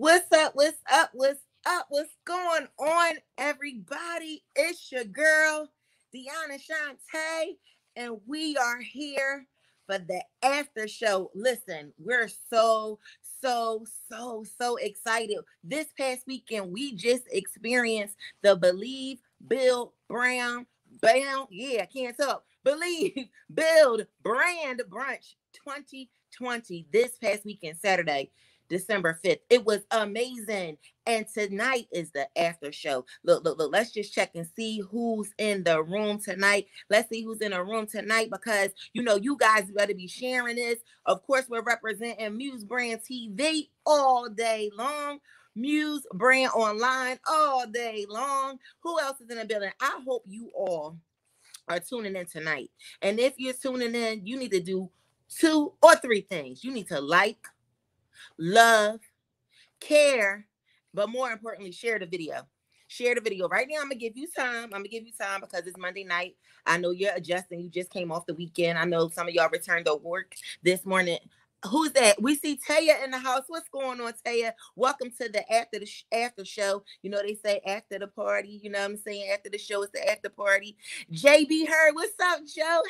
What's up? What's up? What's up? What's going on, everybody? It's your girl, DIONNA SHAWNTAE, and we are here for the after show. Listen, we're so excited. This past weekend, we just experienced the Believe, Build, Brown, Bam. Yeah, I can't talk. Believe, Build, Brand Brunch 2020 this past weekend, Saturday. December 5th. It was amazing. And tonight is the after show. Look. Let's just check and see who's in the room tonight. Let's see who's in the room tonight because, you guys better be sharing this. Of course, we're representing Muse Brand TV all day long. Muse Brand Online all day long. Who else is in the building? I hope you all are tuning in tonight. And if you're tuning in, you need to do 2 or 3 things. You need to like, love, care, but more importantly, share the video. Share the video. Right now, I'm going to give you time. Because it's Monday night. I know you're adjusting. You just came off the weekend. I know some of y'all returned to work this morning. Who's that? We see Taya in the house. What's going on, Taya? Welcome to the after show. They say after the party. You know what I'm saying? After the show, it's the after party. JB Heard. What's up, Joe?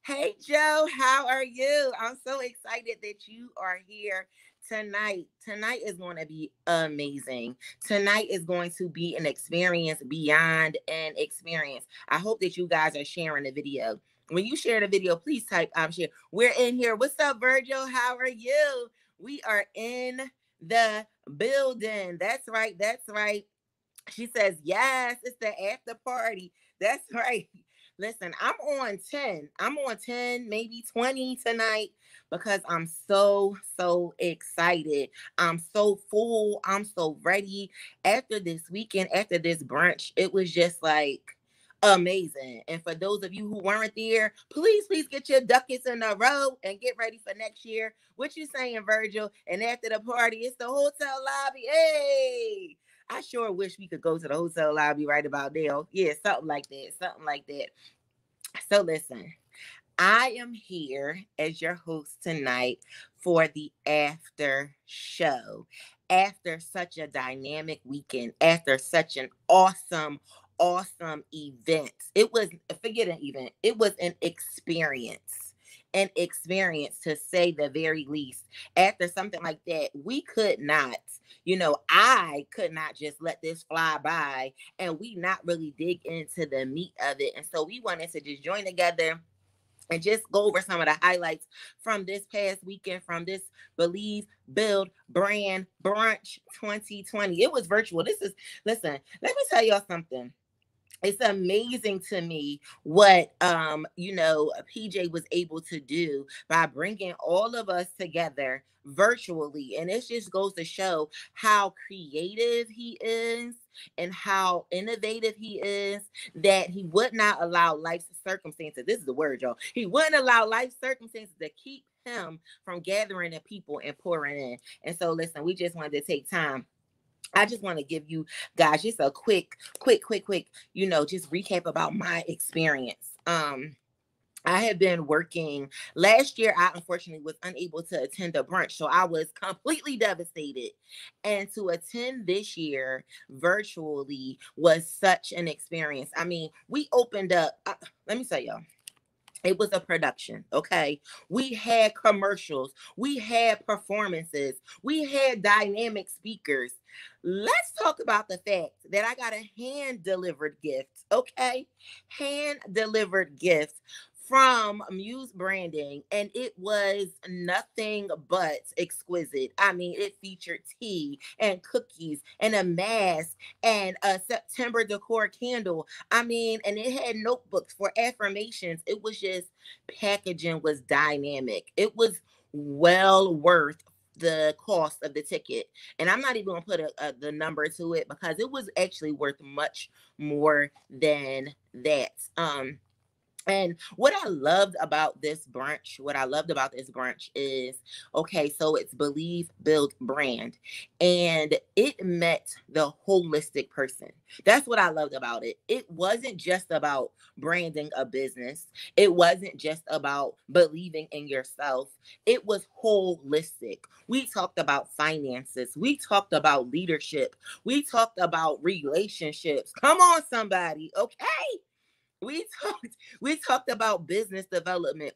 Hey, Joe. How are you? I'm so excited that you are here tonight. Tonight is going to be amazing. Tonight is going to be an experience beyond an experience. I hope that you guys are sharing the video. When you share the video, please type I'm share. We're in here. What's up, Virgil? How are you? We are in the building. That's right. She says, yes, it's the after party. That's right. Listen, I'm on 10. I'm on 10, maybe 20 tonight because I'm so excited. I'm so full. I'm so ready. After this weekend, after this brunch, it was just like amazing. And for those of you who weren't there, please get your ducats in a row and get ready for next year. What you saying, Virgil? And after the party, it's the hotel lobby. Hey! I sure wish we could go to the hotel lobby right about now. Yeah, something like that. So listen, I am here as your host tonight for the after show. After such a dynamic weekend, after such an awesome event. Forget an event. It was an experience. An experience, to say the very least. After something like that, we could not, I could not just let this fly by and we not really dig into the meat of it. And so we wanted to just join together and just go over some of the highlights from this past weekend, from this Believe, Build, Brand Brunch 2020. It was virtual. Listen, let me tell y'all something. It's amazing to me what PJ was able to do by bringing all of us together virtually. And it just goes to show how creative he is and how innovative he is, that he would not allow life circumstances. This is the word, y'all. He wouldn't allow life circumstances to keep him from gathering the people and pouring in. And so listen, we just wanted to take time. I just want to give you guys just a quick, just recap about my experience. I have been working. Last year, I unfortunately was unable to attend a brunch, so I was completely devastated. And to attend this year virtually was such an experience. I mean, we opened up, let me tell y'all. It was a production, okay? We had commercials. We had performances. We had dynamic speakers. Let's talk about the fact that I got a hand-delivered gift, okay? Hand-delivered gift from Muse Branding, and it was nothing but exquisite. I mean, it featured tea and cookies and a mask and a September decor candle. I mean, and it had notebooks for affirmations. It was just, packaging was dynamic. It was well worth the cost of the ticket. And I'm not even going to put the number to it because it was actually worth much more than that. And what I loved about this brunch, is, okay, so it's Believe, Build, Brand. And it met the holistic person. That's what I loved about it. It wasn't just about branding a business. It wasn't just about believing in yourself. It was holistic. We talked about finances. We talked about leadership. We talked about relationships. Come on, somebody. Okay. We talked about business development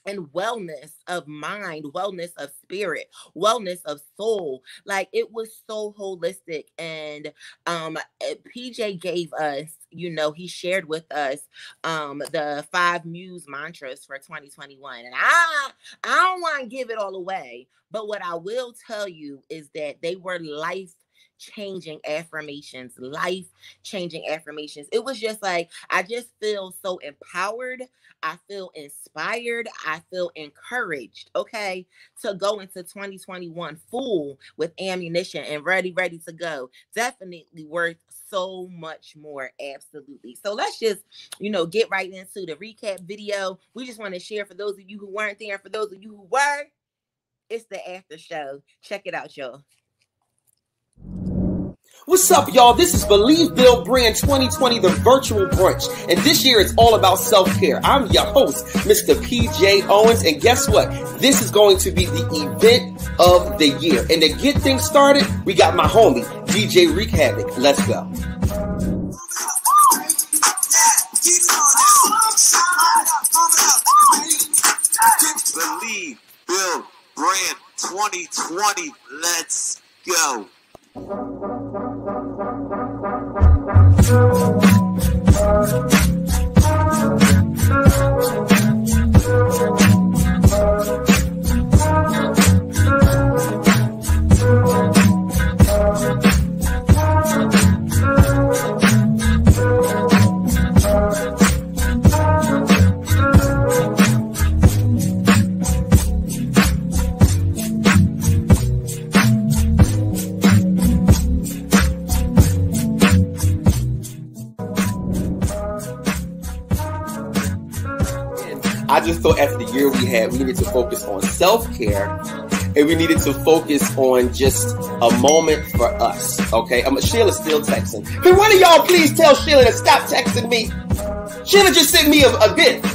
and wellness of mind, wellness of spirit, wellness of soul. Like, it was so holistic. And PJ gave us, he shared with us the 5 Muse mantras for 2021. And I don't want to give it all away, but what I will tell you is that they were life-changing affirmations. It was just like, I just feel so empowered. I feel inspired. I feel encouraged, okay, to go into 2021 full with ammunition and ready to go. Definitely worth so much more. Absolutely. So let's just, get right into the recap video. We just want to share, for those of you who weren't there, for those of you who were, it's the after show. Check it out, y'all. What's up, y'all? This is Believe, Build, Brand 2020, the virtual brunch. And this year, it's all about self-care. I'm your host, Mr. PJ Owens. And guess what? This is going to be the event of the year. And to get things started, we got my homie, DJ Wreak Havoc. Let's go. Believe, Build, Brand 2020. Let's go. I just thought after the year we had, we needed to focus on self-care, and we needed to focus on just a moment for us, okay? Sheila's still texting. Can one of y'all please tell Sheila to stop texting me? Sheila just sent me a gift.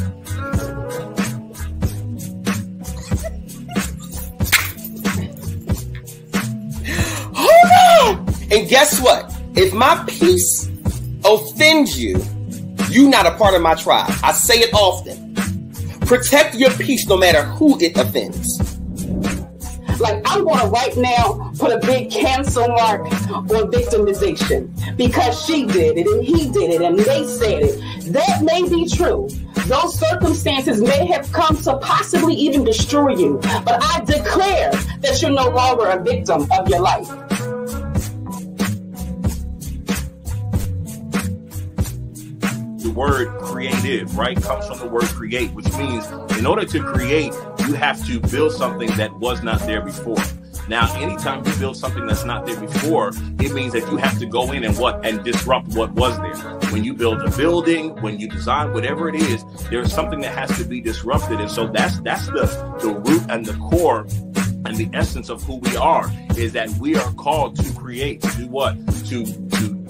Hold on! And guess what? If my peace offends you, you're not a part of my tribe. I say it often. Protect your peace no matter who it offends. Like, I'm going to right now put a big cancel mark on victimization, because she did it and he did it and they said it. That may be true. Those circumstances may have come to possibly even destroy you, but I declare that you're no longer a victim of your life. The word creative, right, comes from the word create, which means in order to create, you have to build something that was not there before. Now, anytime you build something that's not there before, it means that you have to go in and disrupt what was there. When you build a building, when you design whatever it is, there's something that has to be disrupted. And so that's the root and the core and the essence of who we are, is that we are called to create, to do what? To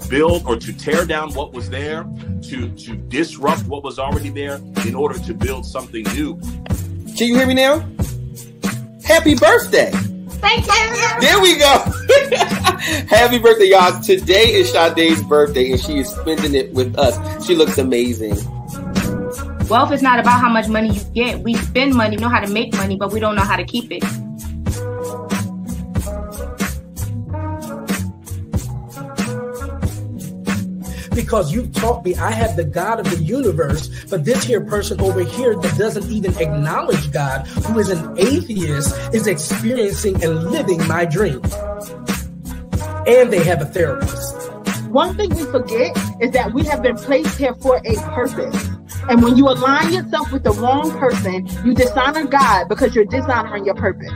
build or to tear down what was there, to disrupt what was already there in order to build something new. Can you hear me now? Happy birthday. Thank you. There we go. Happy birthday, y'all. Today is Sade's birthday, and she is spending it with us. She looks amazing. Wealth is not about how much money you get. We spend money, know how to make money, but we don't know how to keep it. Because you've taught me I have the God of the universe, but this here person over here that doesn't even acknowledge God, who is an atheist, is experiencing and living my dream. And they have a therapist. One thing we forget is that we have been placed here for a purpose. And when you align yourself with the wrong person, you dishonor God because you're dishonoring your purpose.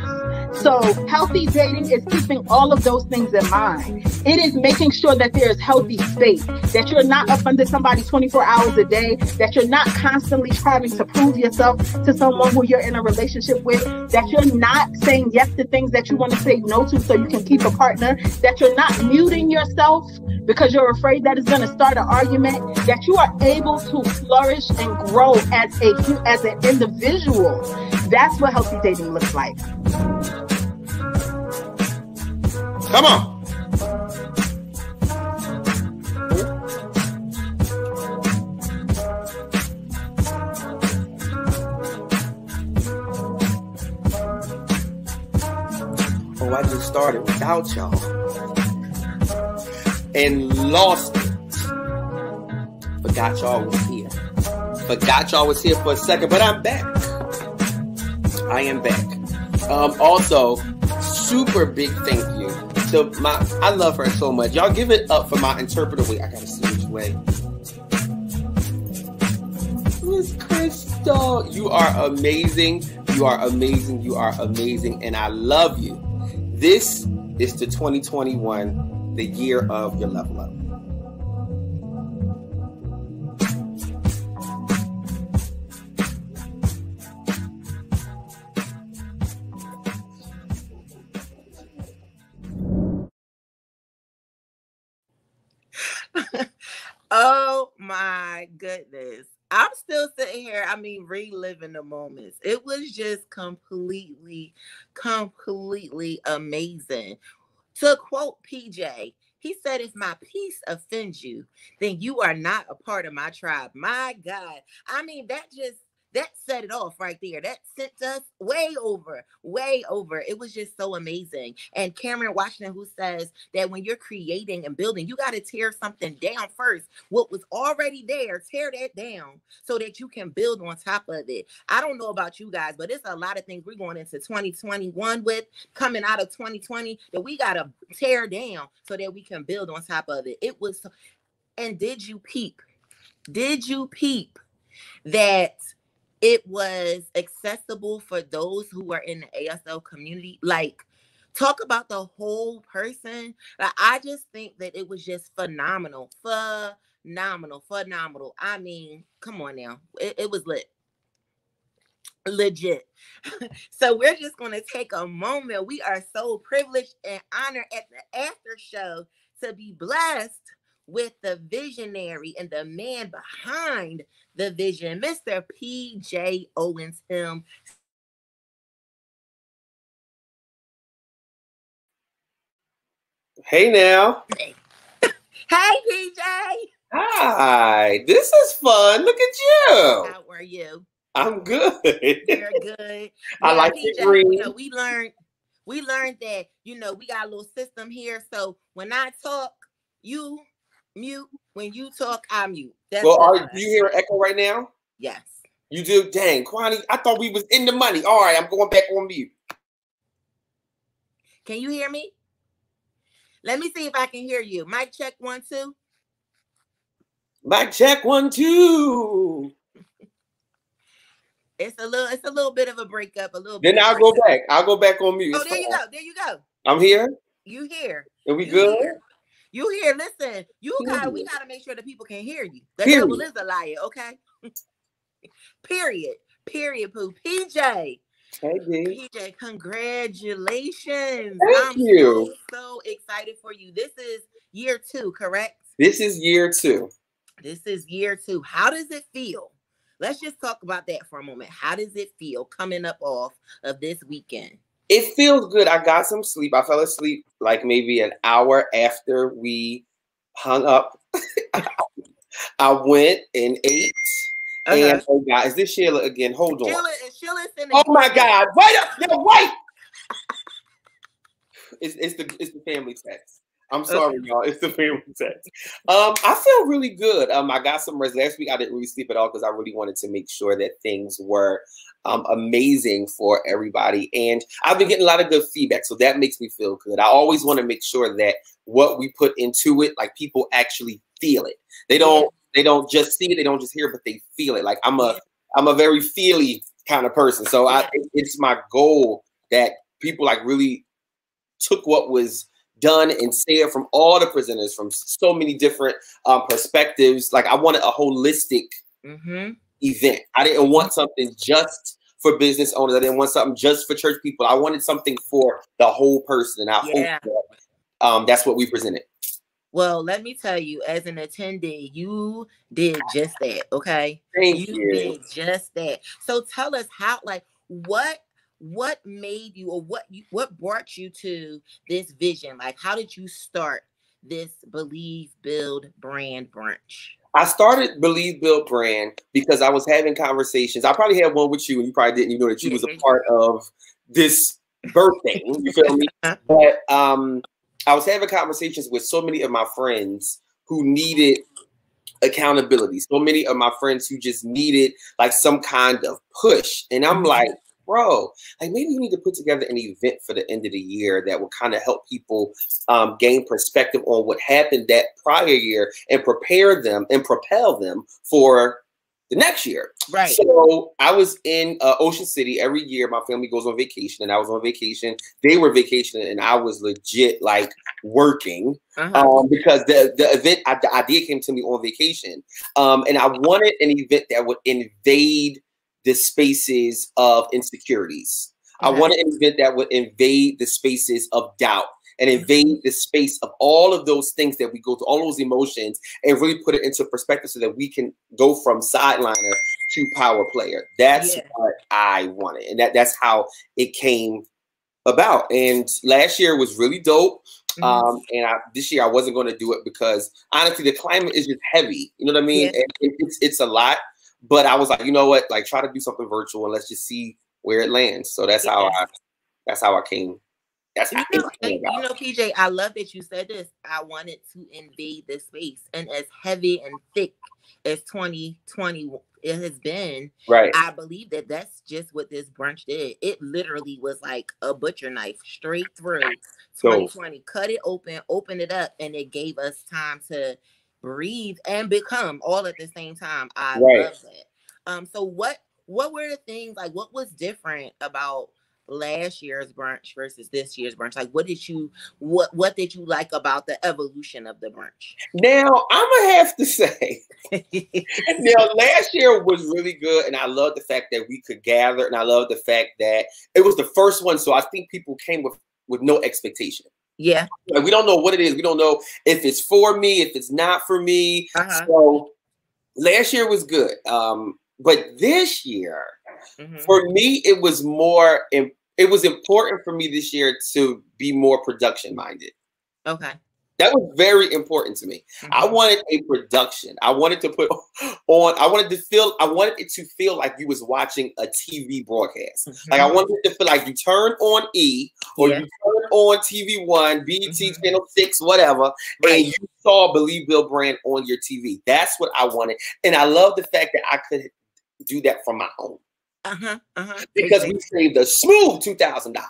So healthy dating is keeping all of those things in mind. It is making sure that there is healthy space, that you're not up under somebody 24 hours a day, that you're not constantly having to prove yourself to someone who you're in a relationship with, that you're not saying yes to things that you want to say no to so you can keep a partner, that you're not muting yourself because you're afraid that it's going to start an argument, that you are able to flourish and grow as an individual. That's what healthy dating looks like. Come on. Oh, I just started without y'all and lost it. Forgot y'all was here. Forgot y'all was here for a second, but I'm back. I am back. Also, super big thank you to I love her so much. Y'all give it up for my interpreter. Wait, I gotta see which way. Miss Crystal, you are amazing. You are amazing. You are amazing. And I love you. This is the 2021, the year of your level up. Oh my goodness. I'm still sitting here, reliving the moments. It was just completely amazing. To quote PJ, he said, if my peace offends you, then you are not a part of my tribe. My God. That set it off right there. That sent us way over. It was just so amazing. And Cameron Washington, who says that when you're creating and building, you got to tear something down first. What was already there, tear that down so that you can build on top of it. I don't know about you guys, but it's a lot of things we're going into 2021 with, coming out of 2020, that we got to tear down so that we can build on top of it. It was, and did you peep that it was accessible for those who are in the ASL community? Like, talk about the whole person. Like, I just think that it was just phenomenal. I mean, come on now. It was legit. So we're just going to take a moment. We are so privileged and honored at the after show to be blessed with the visionary and the man behind the vision, Mr. PJ Owens. Him. Hey now. Hey, PJ. Hi. This is fun. Look at you. How are you? I'm good. You're good. I like PJ, the green. we learned that, we got a little system here. So when I talk, you mute. When you talk, I mute. That's do you hear an echo right now? Yes. You do? Dang, Kwani, I thought we was in the money. All right, I'm going back on mute. Can you hear me? Let me see if I can hear you. Mic check 1 2. Mic check 1 2. It's a little bit of a breakup, a little bit. Then I'll go back. I'll go back on mute. Oh, there you go. There you go. I'm here. You here? Are we good? You here? Listen, we gotta make sure that people can hear you. The devil is a liar, okay? Period. Pooh. PJ. Hey, D. PJ, congratulations. Thank you. So excited for you. This is year 2, correct? This is year 2. This is year 2. How does it feel? Let's just talk about that for a moment. How does it feel coming up off of this weekend? It feels good. I got some sleep. I fell asleep like maybe an hour after we hung up. I went and ate. And oh God, is this Sheila again? Hold on. Sheila's in the oh my God! Wait up! Yo, wait! It's the family text. I'm sorry, y'all. It's the family text. I feel really good. I got some rest last week. I didn't really sleep at all because I really wanted to make sure that things were amazing for everybody. And I've been getting a lot of good feedback, so that makes me feel good. I always want to make sure that what we put into it, like, people actually feel it. They don't just see it, they don't just hear it, but they feel it. Like, I'm a very feely kind of person. So it's my goal that people like really took what was done and said from all the presenters from so many different perspectives. Like I wanted a holistic event. I didn't want something just for business owners. I didn't want something just for church people. I wanted something for the whole person. And I hope that, that's what we presented. Well, let me tell you, as an attendee, you did just that. Okay. Thank you. Did just that. So tell us how, like, what made you, or what brought you to this vision? Like, how did you start this Believe, Build, Brand brunch? I started Believe, Build, Brand because I was having conversations. I probably had one with you, and you probably didn't even know that you was a part of this birthday. You feel me? But I was having conversations with so many of my friends who needed accountability. So many of my friends who just needed like some kind of push. And I'm like, bro, like maybe we need to put together an event for the end of the year that will kind of help people gain perspective on what happened that prior year and prepare them and propel them for the next year. Right. So I was in Ocean City. Every year my family goes on vacation, and I was on vacation. They were vacationing, and I was legit like working because the event idea came to me on vacation. And I wanted an event that would invade the spaces of insecurities. I wanted an event that would invade the spaces of doubt and invade the space of all of those things that we go through, all those emotions, and really put it into perspective so that we can go from sideliner to power player. That's what I wanted. And that's how it came about. And last year was really dope. And this year I wasn't going to do it because honestly, the climate is just heavy. You know what I mean? And it's a lot. But I was like, you know what? Like, try to do something virtual and let's just see where it lands. So that's how I came. That's how you know, PJ, I love that you said this. I wanted to invade the space, and as heavy and thick as 2020 it has been, I believe that that's just what this brunch did. It literally was like a butcher knife straight through 2020. Cut it open, open it up, and it gave us time to breathe and become all at the same time. I love that. So what were the things, like what was different about last year's brunch versus this year's brunch? Like what did you like about the evolution of the brunch? Now I'm gonna have to say last year was really good, and I love the fact that we could gather, and I love the fact that it was the first one, so I think people came with no expectation. Like, we don't know what it is. We don't know if it's for me, if it's not for me. So last year was good. But this year, for me, it was important for me this year to be more production minded. That was very important to me. I wanted a production. I wanted to put on, I wanted it to feel like you was watching a TV broadcast. Like I wanted it to feel like you turned on E or you turned on TV1, BET Channel 6, whatever, and you saw Believe, Build, Brand on your TV. That's what I wanted. And I love the fact that I could do that from my own. Because we saved a smooth $2,000.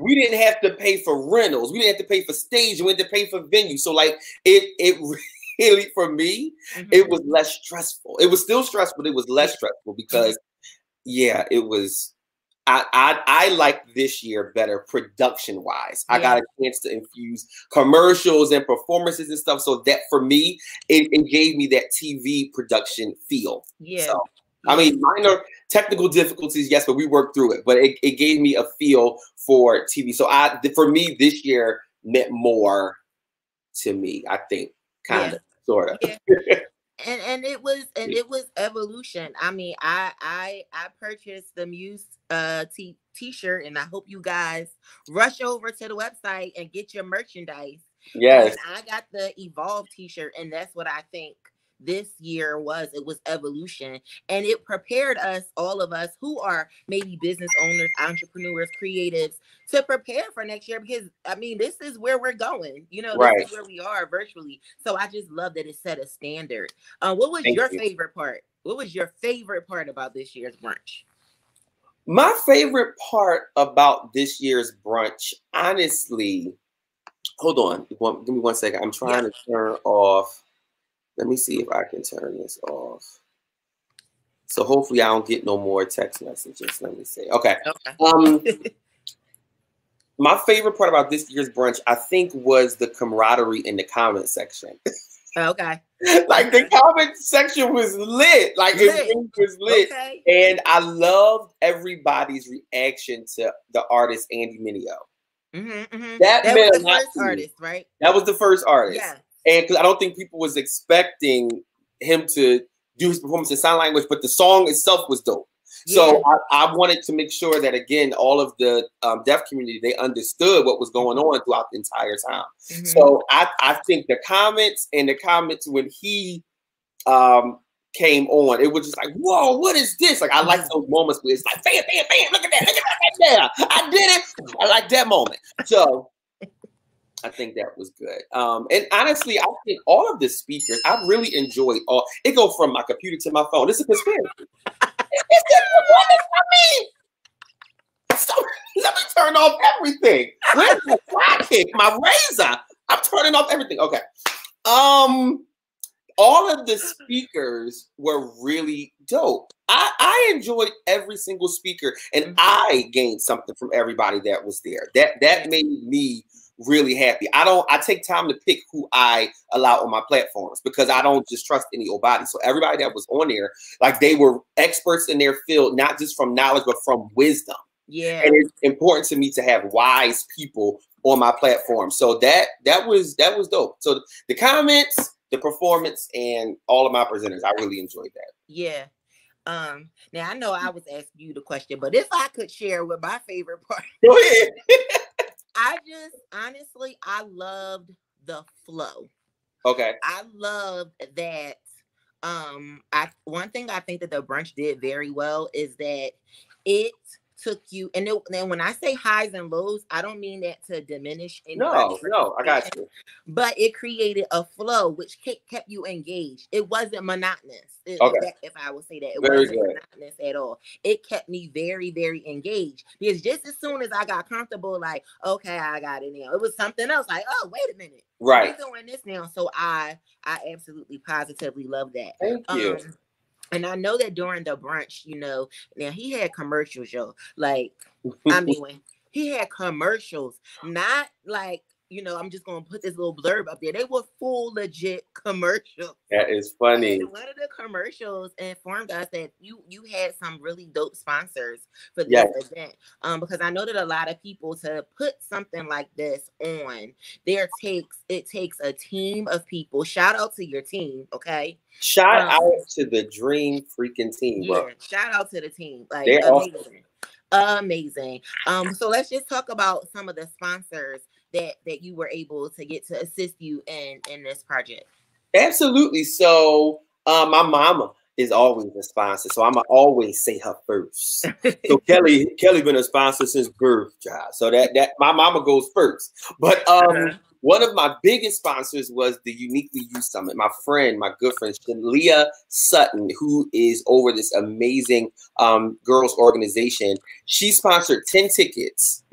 We didn't have to pay for rentals. We didn't have to pay for stage. We had to pay for venue. So like it really, for me, it was less stressful. It was still stressful, but it was less stressful because it was, I like this year better production wise. I got a chance to infuse commercials and performances and stuff. So that for me, it gave me that TV production feel. So, I mean, minor technical difficulties, yes, but we worked through it. But it gave me a feel for TV. So for me, this year meant more to me, I think, kind of, sort of. And it was evolution. I mean, I purchased the Muse t-shirt, and I hope you guys rush over to the website and get your merchandise. And I got the Evolve t-shirt, and that's what I think this year was. It was evolution, and it prepared us, all of us who are maybe business owners, entrepreneurs, creatives, to prepare for next year, because I mean, this is where we're going, you know, this is where we are virtually. So I just love that it set a standard. What was your favorite part? What was your favorite part about this year's brunch? My favorite part about this year's brunch, honestly, hold on, give me 1 second. I'm trying to turn off. Let me see if I can turn this off. So hopefully I don't get no more text messages. Let me see. Okay. My favorite part about this year's brunch, I think, was the camaraderie in the comment section. Okay. Like the comment section was lit. Like it really was lit. Okay. And I loved everybody's reaction to the artist Andy Mineo. That meant was the first artist, right? That was the first artist. Yeah. And because I don't think people was expecting him to do his performance in sign language, but the song itself was dope. Yeah. So I wanted to make sure that, again, all of the deaf community, they understood what was going on throughout the entire time. So I think the comments when he came on, it was just like, whoa, what is this? Like, I like those moments where it's like, bam, bam, bam, look at that, right there. I did it. I like that moment. So I think that was good. And honestly, I think all of the speakers, I really enjoyed all. It go from my computer to my phone. It's a conspiracy. So let me turn off everything. Where's my sidekick, my razor? I'm turning off everything. Okay. All of the speakers were really dope. I enjoyed every single speaker, and I gained something from everybody that was there. That made me really happy. I take time to pick who I allow on my platforms because I don't just trust any old body. So everybody that was on there, like, they were experts in their field, not just from knowledge, but from wisdom. Yeah. And it's important to me to have wise people on my platform. So that was dope. So the comments, the performance, and all of my presenters, I really enjoyed that. Yeah. Now I know I was asking you the question, but if I could share with my favorite part. Go ahead. I loved the flow. Okay. I loved that. One thing I think that the brunch did very well is that it took you, and when I say highs and lows, I don't mean that to diminish anybody. No, I got you. But it created a flow which kept you engaged. It wasn't monotonous. If I would say that, it wasn't monotonous at all. It kept me very, very engaged because just as soon as I got comfortable, like, okay, I got it now, it was something else. Like, oh, wait a minute, right? We're doing this now. So I absolutely positively love that. Thank you. And I know that during the brunch, now he had commercials, yo. Like, I mean, when he had commercials, not like, I'm just going to put this little blurb up there. They were full legit commercials. That is funny. And one of the commercials informed us that you had some really dope sponsors for this event. Because I know that a lot of people, to put something like this on, it takes a team of people. Shout out to your team, okay? Shout out to the dream freaking team, bro. Yeah, shout out to the team. Like, they're amazing. Amazing. So let's just talk about some of the sponsors that you were able to get to assist you in this project. Absolutely. So my mama is always a sponsor, so I'ma always say her first. So Kelly been a sponsor since birth, child. So that my mama goes first. But one of my biggest sponsors was the Uniquely You Summit. My good friend, Shalia Sutton, who is over this amazing girls organization. She sponsored 10 tickets.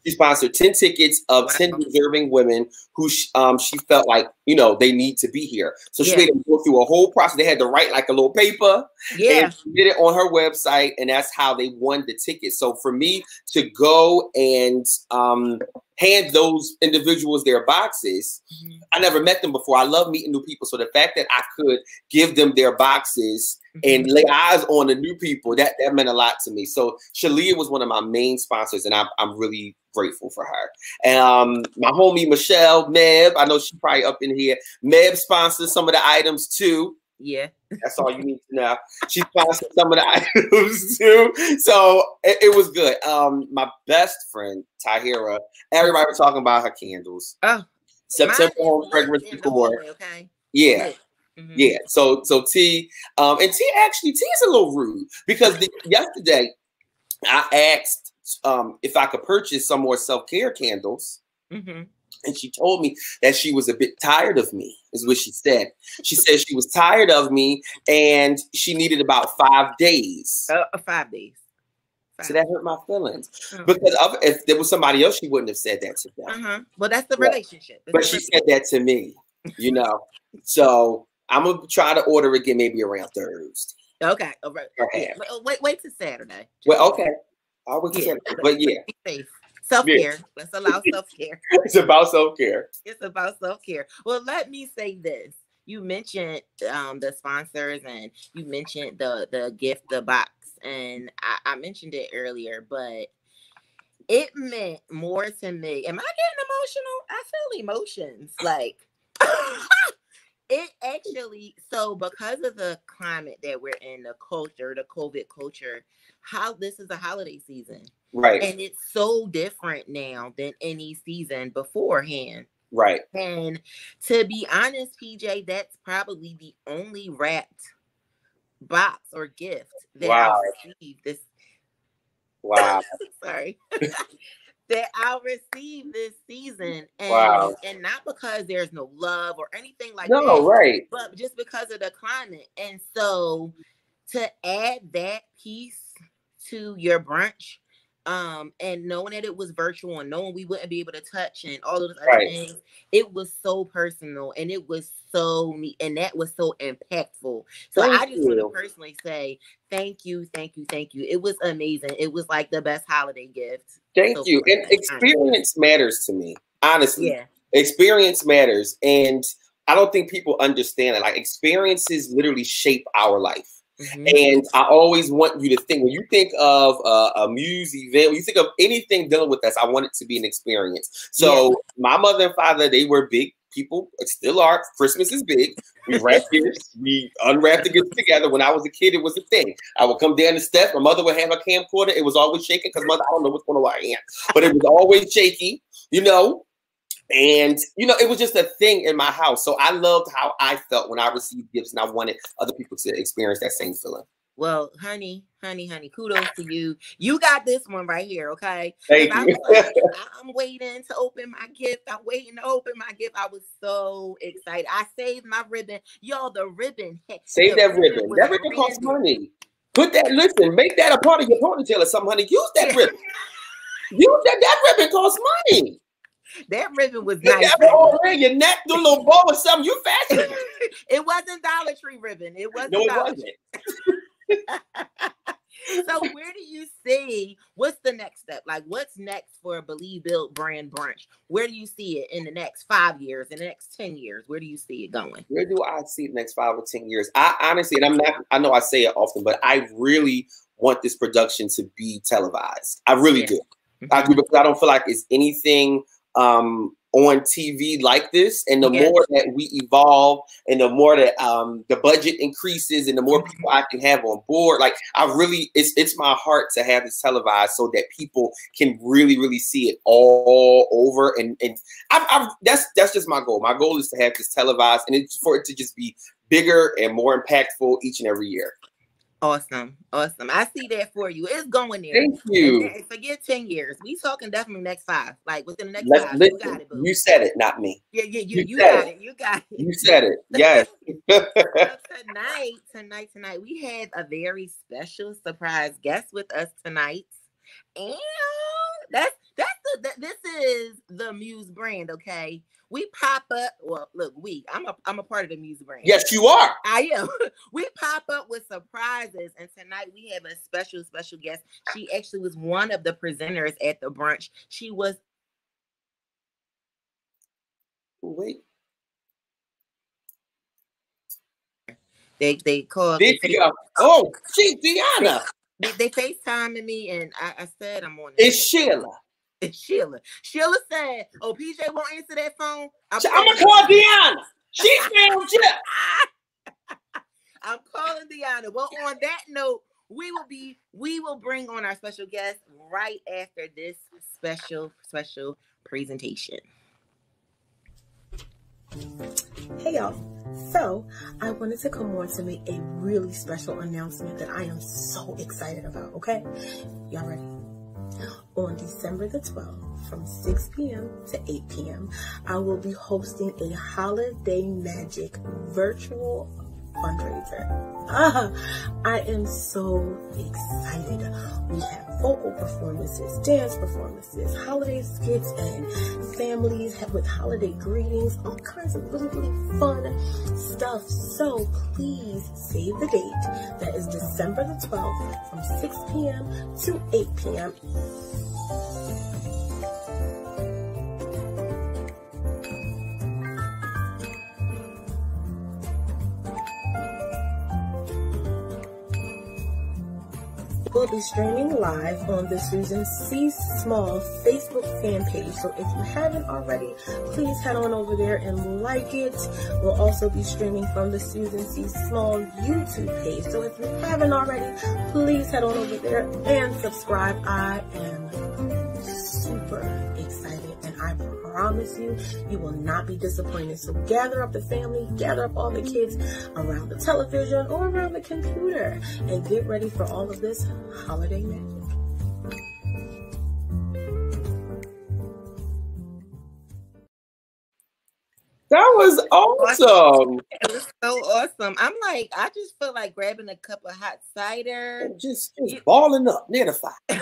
She sponsored 10 tickets of 10 deserving women who she felt like, they need to be here. So she made them go through a whole process. They had to write like a little paper. Yeah. And she did it on her website, and that's how they won the ticket. So for me to go and hand those individuals their boxes, I never met them before. I love meeting new people. So the fact that I could give them their boxes and lay eyes on the new people, that meant a lot to me. So Shalia was one of my main sponsors, and I'm really grateful for her. And my homie Michelle Meb, I know she's probably up in here. Meb sponsors some of the items too. Yeah, that's all you need to know. She sponsored some of the items too, so it was good. My best friend Tahira, everybody was talking about her candles. Oh, September Home Fragrance Decor. Okay. Yeah. Yeah. So T and T is a little rude because yesterday I asked if I could purchase some more self-care candles. And she told me that she was a bit tired of me, is what she said. She said she was tired of me and she needed about 5 days. 5 days. So that hurt my feelings. Because if there was somebody else, she wouldn't have said that to them. Well, that's the relationship. But she said that to me, So I'm going to try to order again maybe around Thursday. Okay. All right. Okay. Yeah. Wait till Saturday. Well, okay. I would Yeah. consider, but yeah. Be safe. Self-care. Let's allow self-care. It's about self-care. It's about self-care. Well, let me say this. You mentioned the sponsors, and you mentioned the gift, the box, and I mentioned it earlier, but it meant more to me. Am I getting emotional? I feel emotions. Like it actually, so because of the climate that we're in, the culture, the COVID culture, how this is a holiday season. Right. And it's so different now than any season beforehand. Right. And to be honest, PJ, that's probably the only wrapped box or gift that I've received this. Wow. Sorry. That I'll receive this season. And, wow. And not because there's no love or anything like that. No, right. But just because of the climate. And so to add that piece to your brunch, and knowing that it was virtual and knowing we wouldn't be able to touch and all of those other things, it was so personal and it was so neat and that was so impactful. So I just want to personally say thank you. It was amazing. It was like the best holiday gift. Thank you. And experience matters to me, honestly. Yeah. Experience matters. And I don't think people understand it. Like experiences literally shape our life. Mm-hmm. And I always want you to think, when you think of a Muse event, when you think of anything dealing with us, I want it to be an experience. So my mother and father, they were big people, still are. Christmas is big. We wrap gifts, we unwrap the gifts together. When I was a kid, it was a thing. I would come down the steps. My mother would have a camcorder. It was always shaking because mother, I don't know what's going on with my hand, but it was always shaky, you know. And, you know, it was just a thing in my house. So I loved how I felt when I received gifts, and I wanted other people to experience that same feeling. Well, honey, kudos to you. You got this one right here, okay? Thank you. I'm waiting to open my gift. I was so excited. I saved my ribbon. Y'all, the ribbon. Save that ribbon. That ribbon costs money. Put that, listen, make that a part of your ponytail or something, honey. Use that ribbon. Use that. That ribbon costs money. That ribbon was nice. Around your neck, do a little bow or something. You fashion. It wasn't Dollar Tree ribbon. It wasn't. No, it wasn't. So where do you see, what's the next step? Like what's next for Believe Build Brand Brunch? Where do you see it in the next 5 years, in the next 10 years? Where do you see it going? Where do I see the next 5 or 10 years? I honestly, and I know I say it often, but I really want this production to be televised. I really do. I do, because I don't feel like it's anything on TV like this, and the more that we evolve and the more that the budget increases and the more people I can have on board, like I really, it's my heart to have this televised so that people can really see it all over, and that's just my goal. My goal is to have this televised, and it's for it to just be bigger and more impactful each and every year. Awesome. I see that for you. It's going there. Thank you. Forget 10 years. We talking definitely next 5. Like within the next 5. Listen, you got it, boo. You said it, not me. Yeah, you got it. You got it. You said it. Yes. Tonight, we have a very special surprise guest with us tonight. And this is the Muse brand, okay? We pop up. Well, look, I'm a part of the Muse brand. Yes, you are. I am. We pop up with surprises, and tonight we have a special guest. She actually was one of the presenters at the brunch. She was. Wait. They called. Oh, she's DIONNA. They FaceTiming me, and I said I'm on it. It's Sheila. It's Sheila. Sheila said, "Oh, PJ won't answer that phone. I'm gonna call DIONNA. She's found you." I'm calling DIONNA. Well, on that note, we will bring on our special guest right after this special presentation. Hey y'all. So I wanted to come on to make a really special announcement that I am so excited about. Okay, y'all ready? On December the 12th from 6 p.m. to 8 p.m. I will be hosting a Holiday Magic virtual fundraiser. I am so excited. We have vocal performances, dance performances, holiday skits, and families with holiday greetings, all kinds of really, really fun stuff. So please save the date. That is December the 12th from 6 p.m. to 8 p.m. We'll be streaming live on the Susan C. Small Facebook fan page. So if you haven't already, please head on over there and like it. We'll also be streaming from the Susan C. Small YouTube page. So if you haven't already, please head on over there and subscribe. I am super excited, and I promise you, you will not be disappointed. So gather up the family, gather up all the kids around the television or around the computer, and get ready for all of this holiday magic. That was awesome. It was so awesome. I'm like, I just feel like grabbing a cup of hot cider. Just balling up near the fire.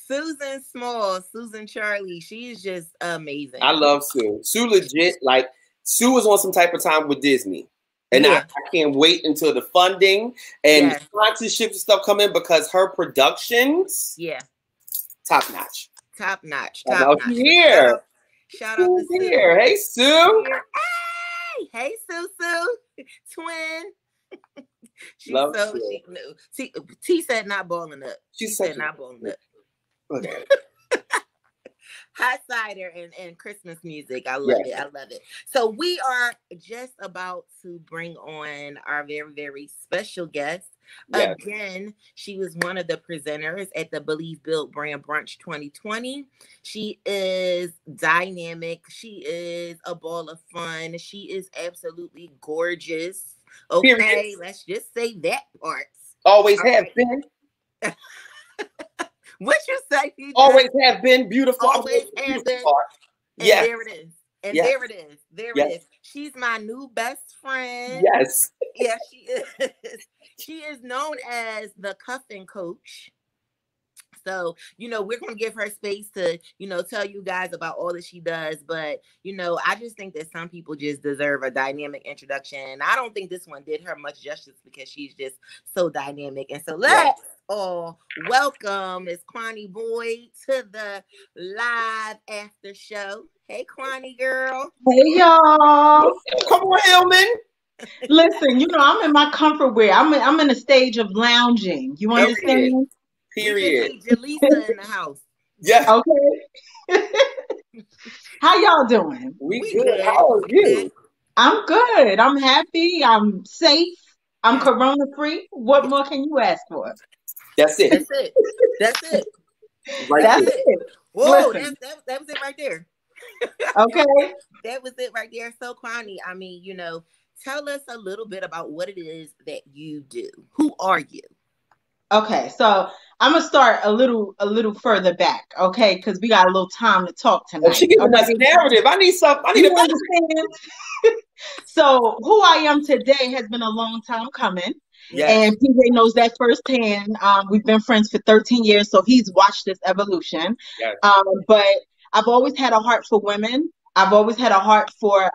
Susan Small, Susan Charlie, she is just amazing. I love Sue. Sue legit, like, Sue was on some type of time with Disney. And I can't wait until the funding and sponsorship and stuff come in, because her productions, top notch. Top notch. Top notch. Here. Shout out to Sue. Here. Hey, Sue. Hey, Sue. Twin. She's love so Sue. she knew. See, T said not balling up. She said not balling up. Okay. Hot cider and Christmas music. I love it. I love it. So we are just about to bring on our very, very special guest. Yes. Again, she was one of the presenters at the Believe Build Brand Brunch 2020. She is dynamic. She is a ball of fun. She is absolutely gorgeous. Okay, period. Let's just say that part. Always have been. What you say? PJ? Always have been beautiful. Always have been. And there it is. And there it is. There it is. She's my new best friend. Yes. Yeah, she is. She is known as the Cuffing Coach. So, you know, we're going to give her space to, you know, tell you guys about all that she does. But, you know, I just think that some people just deserve a dynamic introduction. I don't think this one did her much justice, because she's just so dynamic. And so let's all welcome Miss Kwani Boyd to the live after show. Hey, Kwani girl. Hey, y'all. Come on, Hillman. Listen, you know, I'm in my comfort wear. I'm in a stage of lounging. You understand? Period. Jaleesa in the house. Yeah. Okay. How y'all doing? We good. How are you? I'm good. I'm happy. I'm safe. I'm corona free. What more can you ask for? That's it. That's it. That's it. Right. That's it. Whoa, that was it right there. Okay. That was it right there. So, Kwani, I mean, you know, tell us a little bit about what it is that you do. Who are you? Okay, so I'm gonna start a little further back, okay, because we got a little time to talk tonight. Well, she giving us a narrative. I need some. I need to understand. So who I am today has been a long time coming. Yes. And PJ knows that firsthand. We've been friends for 13 years, so he's watched this evolution. Yes. But I've always had a heart for women. I've always had a heart for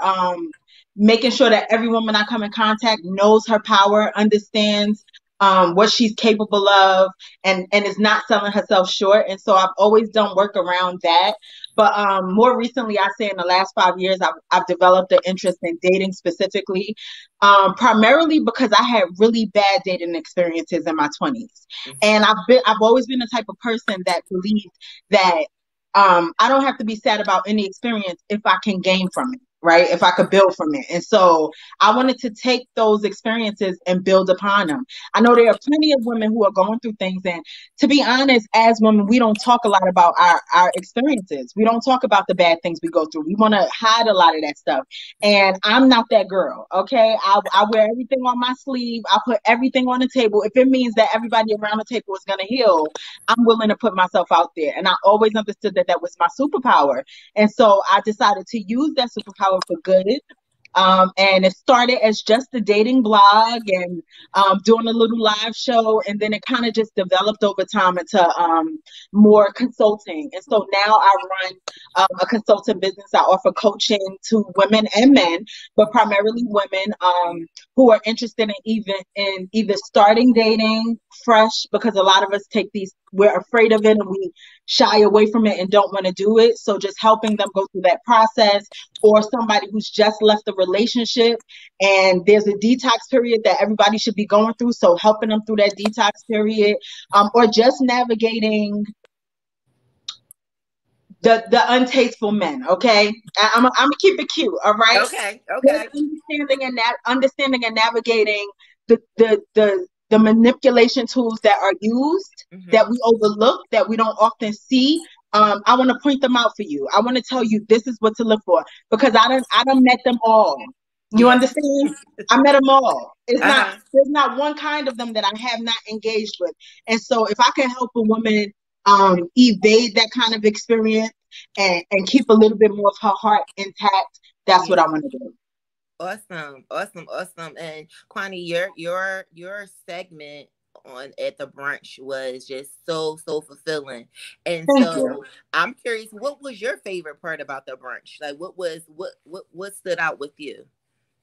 making sure that every woman I come in contact knows her power, understands what she's capable of, and is not selling herself short. And so I've always done work around that. But more recently, I say in the last 5 years, I've developed an interest in dating specifically, primarily because I had really bad dating experiences in my 20s. Mm-hmm. And I've always been the type of person that believed that I don't have to be sad about any experience if I can gain from it. Right? If I could build from it. And so I wanted to take those experiences and build upon them. I know there are plenty of women who are going through things. And to be honest, as women, we don't talk a lot about our experiences. We don't talk about the bad things we go through. We want to hide a lot of that stuff. And I'm not that girl. Okay. I wear everything on my sleeve. I put everything on the table. If it means that everybody around the table is going to heal, I'm willing to put myself out there. And I always understood that was my superpower. And so I decided to use that superpower for good. And it started as just a dating blog and doing a little live show. And then it kind of just developed over time into more consulting. And so now I run a consulting business. I offer coaching to women and men, but primarily women who are interested in either starting dating fresh, because a lot of us we're afraid of it and we shy away from it and don't want to do it. So just helping them go through that process, or somebody who's just left a relationship and there's a detox period that everybody should be going through. So helping them through that detox period, or just navigating the untasteful men. Okay. I'm gonna keep it cute. All right. Okay. Understanding and navigating the manipulation tools that are used, that we overlook, that we don't often see. I want to point them out for you. I want to tell you this is what to look for, because I done met them all. You understand? I met them all. There's not one kind of them that I have not engaged with. And so if I can help a woman evade that kind of experience and keep a little bit more of her heart intact, that's what I want to do. Awesome. And Kwani, your segment at the brunch was just so fulfilling. And Thank you. I'm curious, what was your favorite part about the brunch? Like what stood out with you?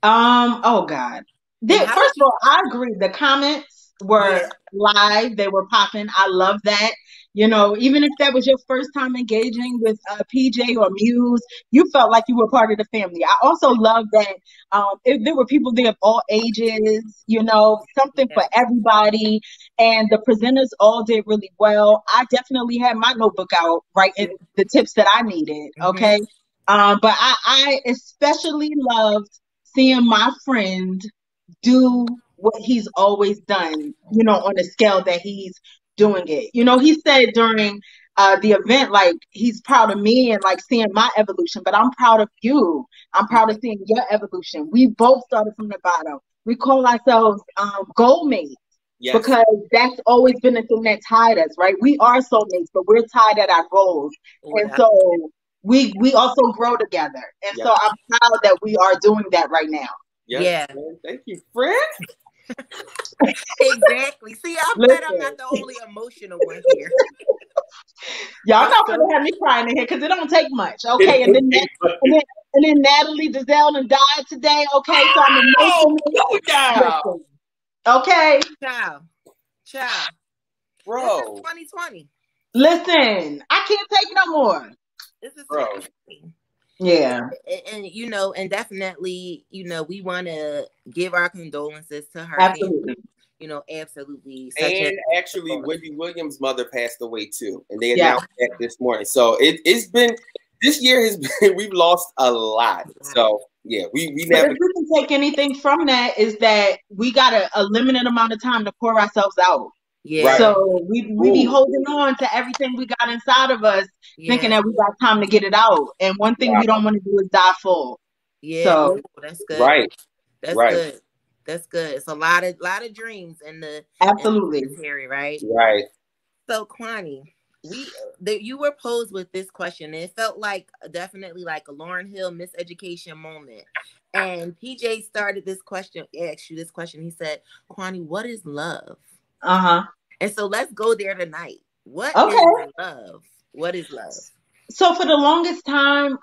Oh God. First of all, I agree. The comments were live. They were popping. I love that. You know, even if that was your first time engaging with PJ or Muse, you felt like you were part of the family. I also love that if there were people there of all ages, you know, something for everybody. And the presenters all did really well. I definitely had my notebook out, writing the tips that I needed. Okay. But I especially loved seeing my friend do what he's always done, you know, on the scale that he's doing it. You know, he said during the event, like, he's proud of me and like seeing my evolution, but I'm proud of you. I'm proud of seeing your evolution. We both started from the bottom. We call ourselves goal mates. Yes. Because that's always been the thing that tied us, right? We are soulmates, but we're tied at our goals. And so we also grow together. And so I'm proud that we are doing that right now. Yes, man. Thank you, friend. Exactly. See, I'm glad I'm not the only emotional one here. Y'all not gonna have me crying in here because it don't take much. Okay. And then Natalie Giselle died today. Okay, so I'm emotional. Down. Okay. Ciao. Bro. This is 2020. Listen, I can't take no more. This is 2020. Yeah. And you know, and definitely, you know, we want to give our condolences to her. Absolutely. Family. You know, absolutely. And actually, Wendy Williams' mother passed away too, and they announced that this morning. So it's been, this year has been, we've lost a lot. So yeah, we never. If we can take anything from that, is that we got a limited amount of time to pour ourselves out. Yeah. Right. So we be holding on to everything we got inside of us, thinking that we got time to get it out. And one thing we don't want to do is die full. Yeah. So that's good. Right. That's good. That's good. It's a lot of dreams in the military, right? Right. So Kwani, you were posed with this question, and it felt like definitely like a Lauryn Hill miseducation moment. And PJ started this question, asked you this question. He said, Kwani, what is love? And so let's go there tonight. What is love? What is love? So for the longest time,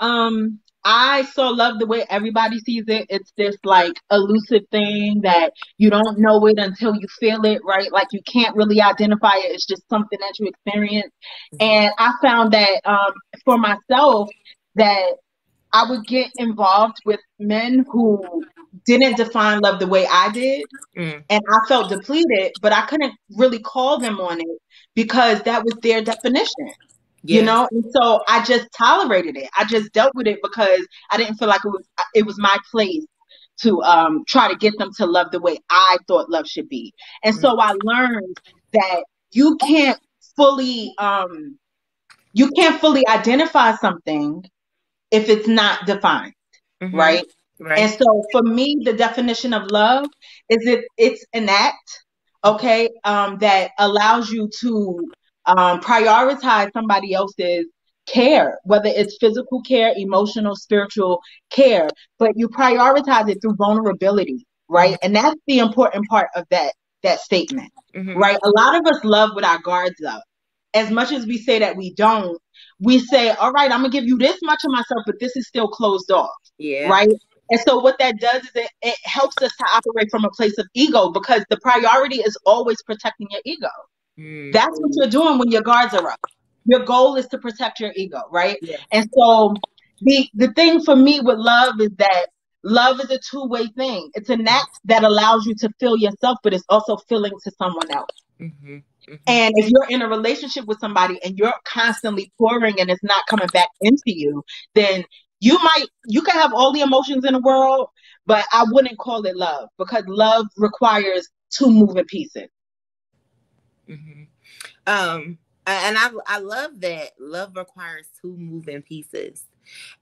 I saw love the way everybody sees it. It's this like elusive thing that you don't know it until you feel it, right? Like you can't really identify it. It's just something that you experience. And I found that for myself, that I would get involved with men who didn't define love the way I did. And I felt depleted, but I couldn't really call them on it because that was their definition. You know, and so I just tolerated it. I just dealt with it because I didn't feel like it was my place to try to get them to love the way I thought love should be. And so I learned that you can't fully identify something if it's not defined, right? And so for me, the definition of love is it's an act, that allows you to prioritize somebody else's care, whether it's physical care, emotional, spiritual care, but you prioritize it through vulnerability, right? And that's the important part of that statement, right? A lot of us love with our guards up. As much as we say that we don't, we say, all right, I'm gonna give you this much of myself, but this is still closed off, Yeah. right? And so what that does is it helps us to operate from a place of ego, because the priority is always protecting your ego. That's what you're doing when your guards are up. Your goal is to protect your ego, right? Yeah. And so the thing for me with love is that love is a two-way thing. It's an act that allows you to feel yourself, but it's also feeling to someone else. And if you're in a relationship with somebody and you're constantly pouring and it's not coming back into you, then you can have all the emotions in the world, but I wouldn't call it love, because love requires two moving pieces. And I love that love requires two moving pieces.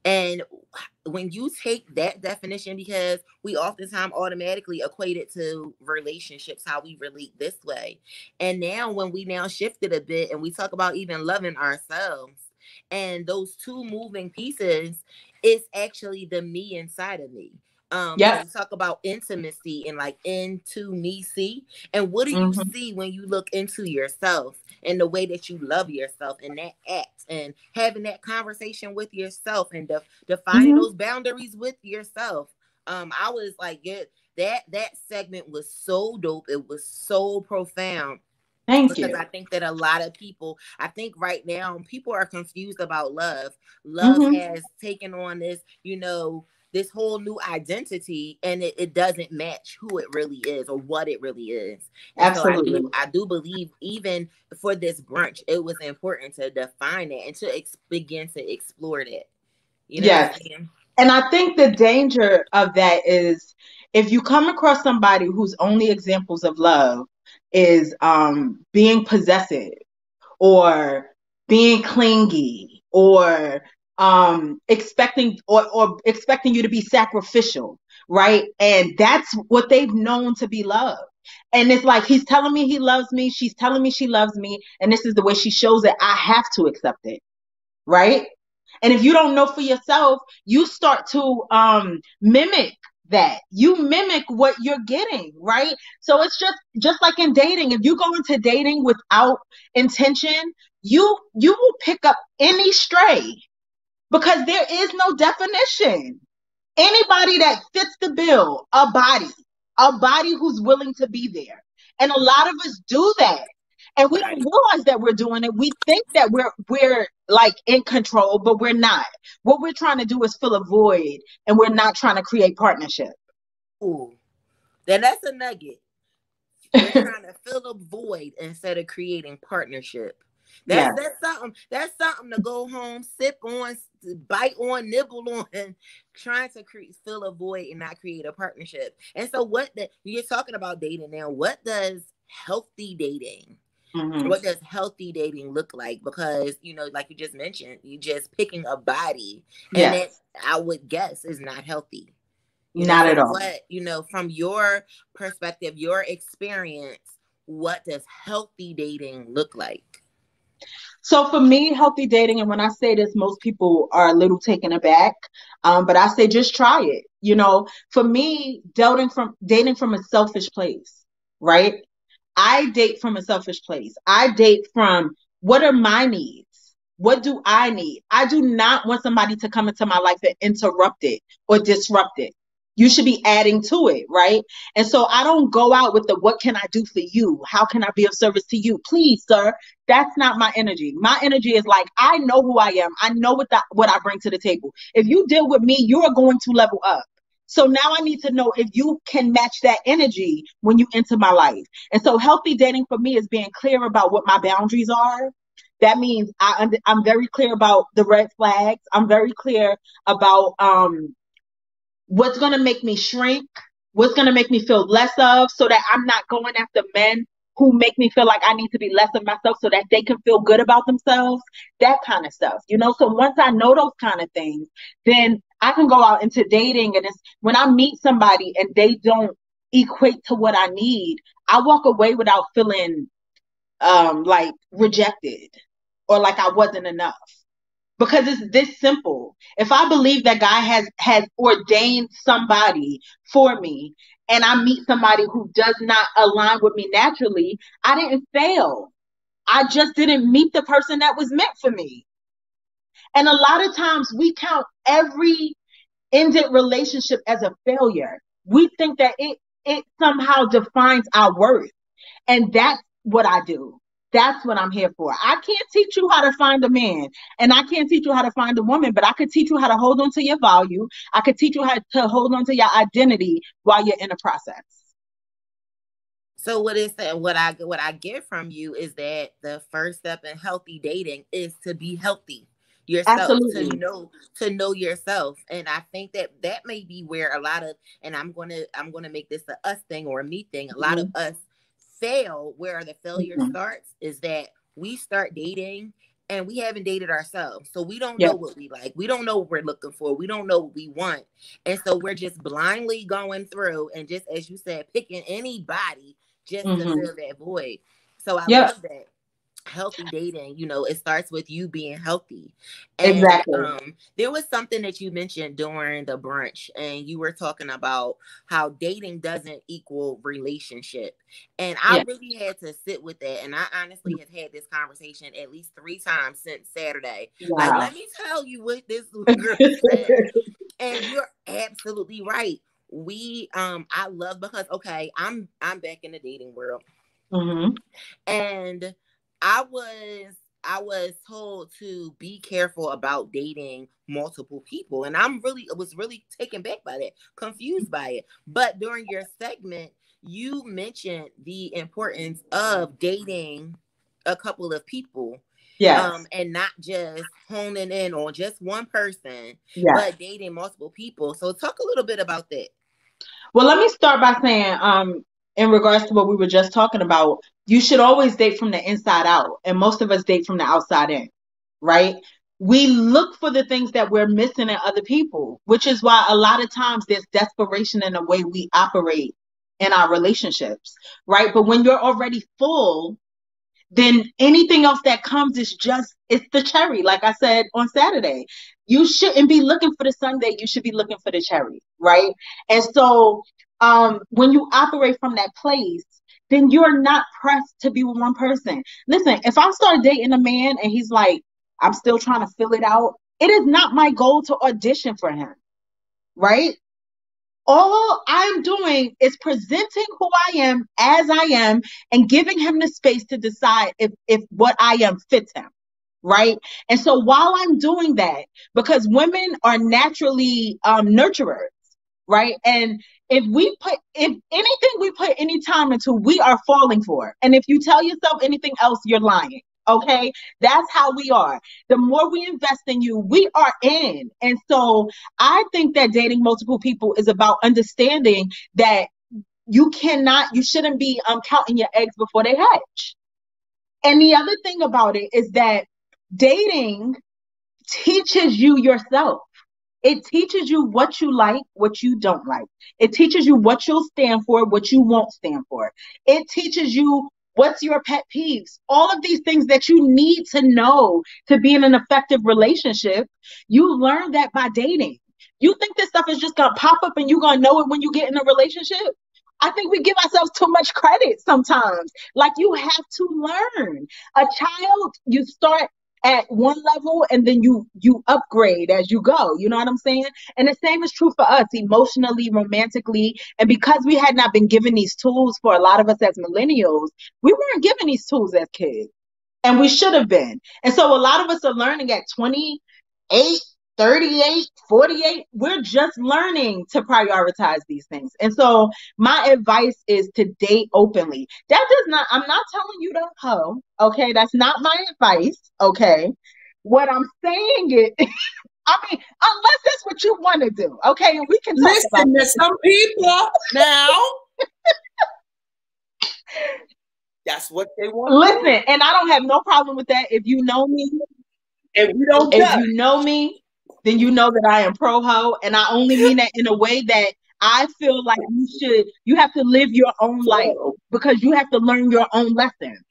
And when you take that definition, because we oftentimes automatically equate it to relationships, how we relate this way. And now when we now shifted a bit and we talk about even loving ourselves, and those two moving pieces is actually the me inside of me. So we talk about intimacy and like into me see. And what do you see when you look into yourself and the way that you love yourself and that act and having that conversation with yourself and defining those boundaries with yourself? I was like, that segment was so dope. It was so profound. Thank you. Because I think that a lot of people, I think right now, people are confused about love. Love has taken on this, this whole new identity, and it doesn't match who it really is or what it really is. And absolutely. So I do believe even for this brunch, it was important to define that and to begin to explore that. You know what I'm saying? And I think the danger of that is if you come across somebody whose only examples of love is being possessive or being clingy or expecting you to be sacrificial, right? And that's what they've known to be love. And it's like, he's telling me he loves me, she's telling me she loves me, and this is the way she shows it. I have to accept it, right? And if you don't know for yourself, you start to mimic that. You mimic what you're getting, right? So it's just like in dating. If you go into dating without intention, you will pick up any stray, because there is no definition. Anybody that fits the bill, a body who's willing to be there. And a lot of us do that. And we don't realize that we're doing it. We think that we're like in control, but we're not. What we're trying to do is fill a void, and we're not trying to create partnership. Ooh, that's a nugget. We're trying to fill a void instead of creating partnership. That's something to go home, sip on, bite on, nibble on, trying to fill a void and not create a partnership. And so you're talking about dating now. What does healthy dating? What does healthy dating look like? Because, like you just mentioned, you just picking a body, and that I would guess is not healthy. Not at all. What, from your perspective, your experience, what does healthy dating look like? So for me, healthy dating, and when I say this, most people are a little taken aback, but I say just try it. For me, dating from a selfish place, right? I date from a selfish place. I date from, what are my needs? What do I need? I do not want somebody to come into my life and interrupt it or disrupt it. You should be adding to it, right? And so I don't go out with what can I do for you? How can I be of service to you? Please, sir, that's not my energy. My energy is like, I know who I am. I know what I bring to the table. If you deal with me, you are going to level up. So now I need to know if you can match that energy when you enter my life. And so healthy dating for me is being clear about what my boundaries are. That means I'm very clear about the red flags. I'm very clear about what's going to make me shrink, what's going to make me feel less of, so that I'm not going after men who make me feel like I need to be less of myself so that they can feel good about themselves, that kind of stuff. So once I know those kind of things, then I can go out into dating, and when I meet somebody and they don't equate to what I need, I walk away without feeling like rejected or like I wasn't enough. because it's this simple. If I believe that God has ordained somebody for me, and I meet somebody who does not align with me naturally, I didn't fail. I just didn't meet the person that was meant for me. And a lot of times we count every ended relationship as a failure. We think that it somehow defines our worth. And that's what I do. That's what I'm here for. I can't teach you how to find a man, and I can't teach you how to find a woman, but I could teach you how to hold on to your value. I could teach you how to hold on to your identity while you're in a process. So what I get from you is that the first step in healthy dating is to be healthy yourself. Absolutely. to know yourself. And I think that may be where a lot of, and I'm gonna make this a us thing or a me thing. A lot of us fail. Where the failure starts is that we start dating and we haven't dated ourselves. So we don't know what we like. We don't know what we're looking for. We don't know what we want. And so we're just blindly going through and, just as you said, picking anybody just to fill that void. So I love that. Healthy dating, it starts with you being healthy. And exactly. There was something that you mentioned during the brunch, and you were talking about how dating doesn't equal relationship. And I really had to sit with that. And I honestly have had this conversation at least 3 times since Saturday. Wow. Like, let me tell you what this girl said. And you're absolutely right. I love, because I'm back in the dating world. And I was told to be careful about dating multiple people. And I was really taken back by that, confused by it. But during your segment, you mentioned the importance of dating a couple of people. Yes. And not just honing in on just one person, but dating multiple people. So talk a little bit about that. Well, let me start by saying, in regards to what we were just talking about, you should always date from the inside out. And most of us date from the outside in, right? We look for the things that we're missing in other people, which is why a lot of times there's desperation in the way we operate in our relationships, right? But when you're already full, then anything else that comes is it's the cherry. Like I said on Saturday, you shouldn't be looking for the sundae. You should be looking for the cherry, right? And so when you operate from that place, then you're not pressed to be with one person. Listen, if I start dating a man and he's like, I'm still trying to fill it out, it is not my goal to audition for him, right? All I'm doing is presenting who I am as I am and giving him the space to decide if what I am fits him, right? And so while I'm doing that, because women are naturally nurturers, right? And if anything we put any time into, we are falling for. And if you tell yourself anything else, you're lying. Okay, that's how we are. The more we invest in you, we are in. And so I think that dating multiple people is about understanding that you shouldn't be counting your eggs before they hatch. And the other thing about it is that dating teaches you yourself. It teaches you what you like, what you don't like. It teaches you what you'll stand for, what you won't stand for. It teaches you what's your pet peeves. All of these things that you need to know to be in an effective relationship, you learn that by dating. You think this stuff is just going to pop up and you're going to know it when you get in a relationship? I think we give ourselves too much credit sometimes. Like, you have to learn. A child, you start at one level and then you upgrade as you go. You know what I'm saying? And the same is true for us emotionally, romantically. And because we had not been given these tools, for a lot of us as millennials, we weren't given these tools as kids, and we should have been. And so a lot of us are learning at 28, 38, 48. We're just learning to prioritize these things. And so my advice is to date openly. I'm not telling you to hoe. Okay. That's not my advice. Okay. What I'm saying is, unless that's what you want to do. Okay. And we can talk about there's some people now. That's what they want. Listen, and I don't have no problem with that. If you know me, and we don't if you know me, then you know that I am pro-ho, and I only mean that in a way that I feel like you have to live your own life, because you have to learn your own lessons.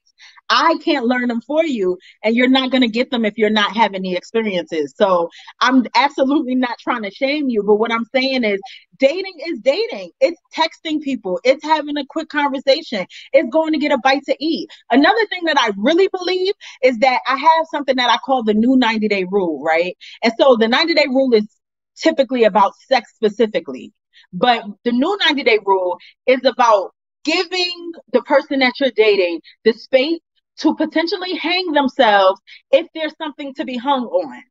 I can't learn them for you, and you're not going to get them if you're not having the experiences. So I'm absolutely not trying to shame you, but what I'm saying is dating is dating. It's texting people. It's having a quick conversation. It's going to get a bite to eat. Another thing that I really believe is that I have something that I call the new 90-day rule, right? And so the 90-day rule is typically about sex specifically, but the new 90-day rule is about giving the person that you're dating the space to potentially hang themselves if there's something to be hung on.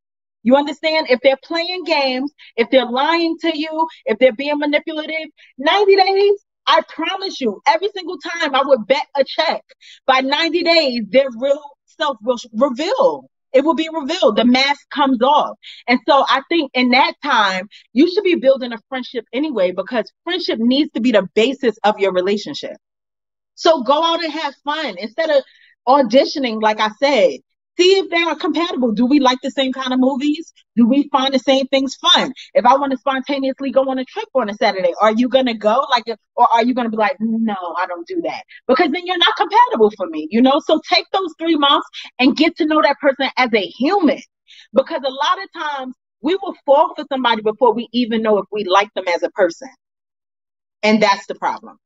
You understand? If they're playing games, if they're lying to you, if they're being manipulative, 90 days, I promise you, every single time I would bet a check, by 90 days, their real self will reveal. It will be revealed. The mask comes off. And so I think in that time, you should be building a friendship anyway, because friendship needs to be the basis of your relationship. So go out and have fun instead of auditioning, like I said. See if they are compatible. Do we like the same kind of movies? Do we find the same things fun? If I want to spontaneously go on a trip on a Saturday, are you going to go? Or are you going to be like, no, I don't do that? Because then you're not compatible for me, you know? So take those 3 months and get to know that person as a human. Because a lot of times we will fall for somebody before we even know if we like them as a person. And that's the problem.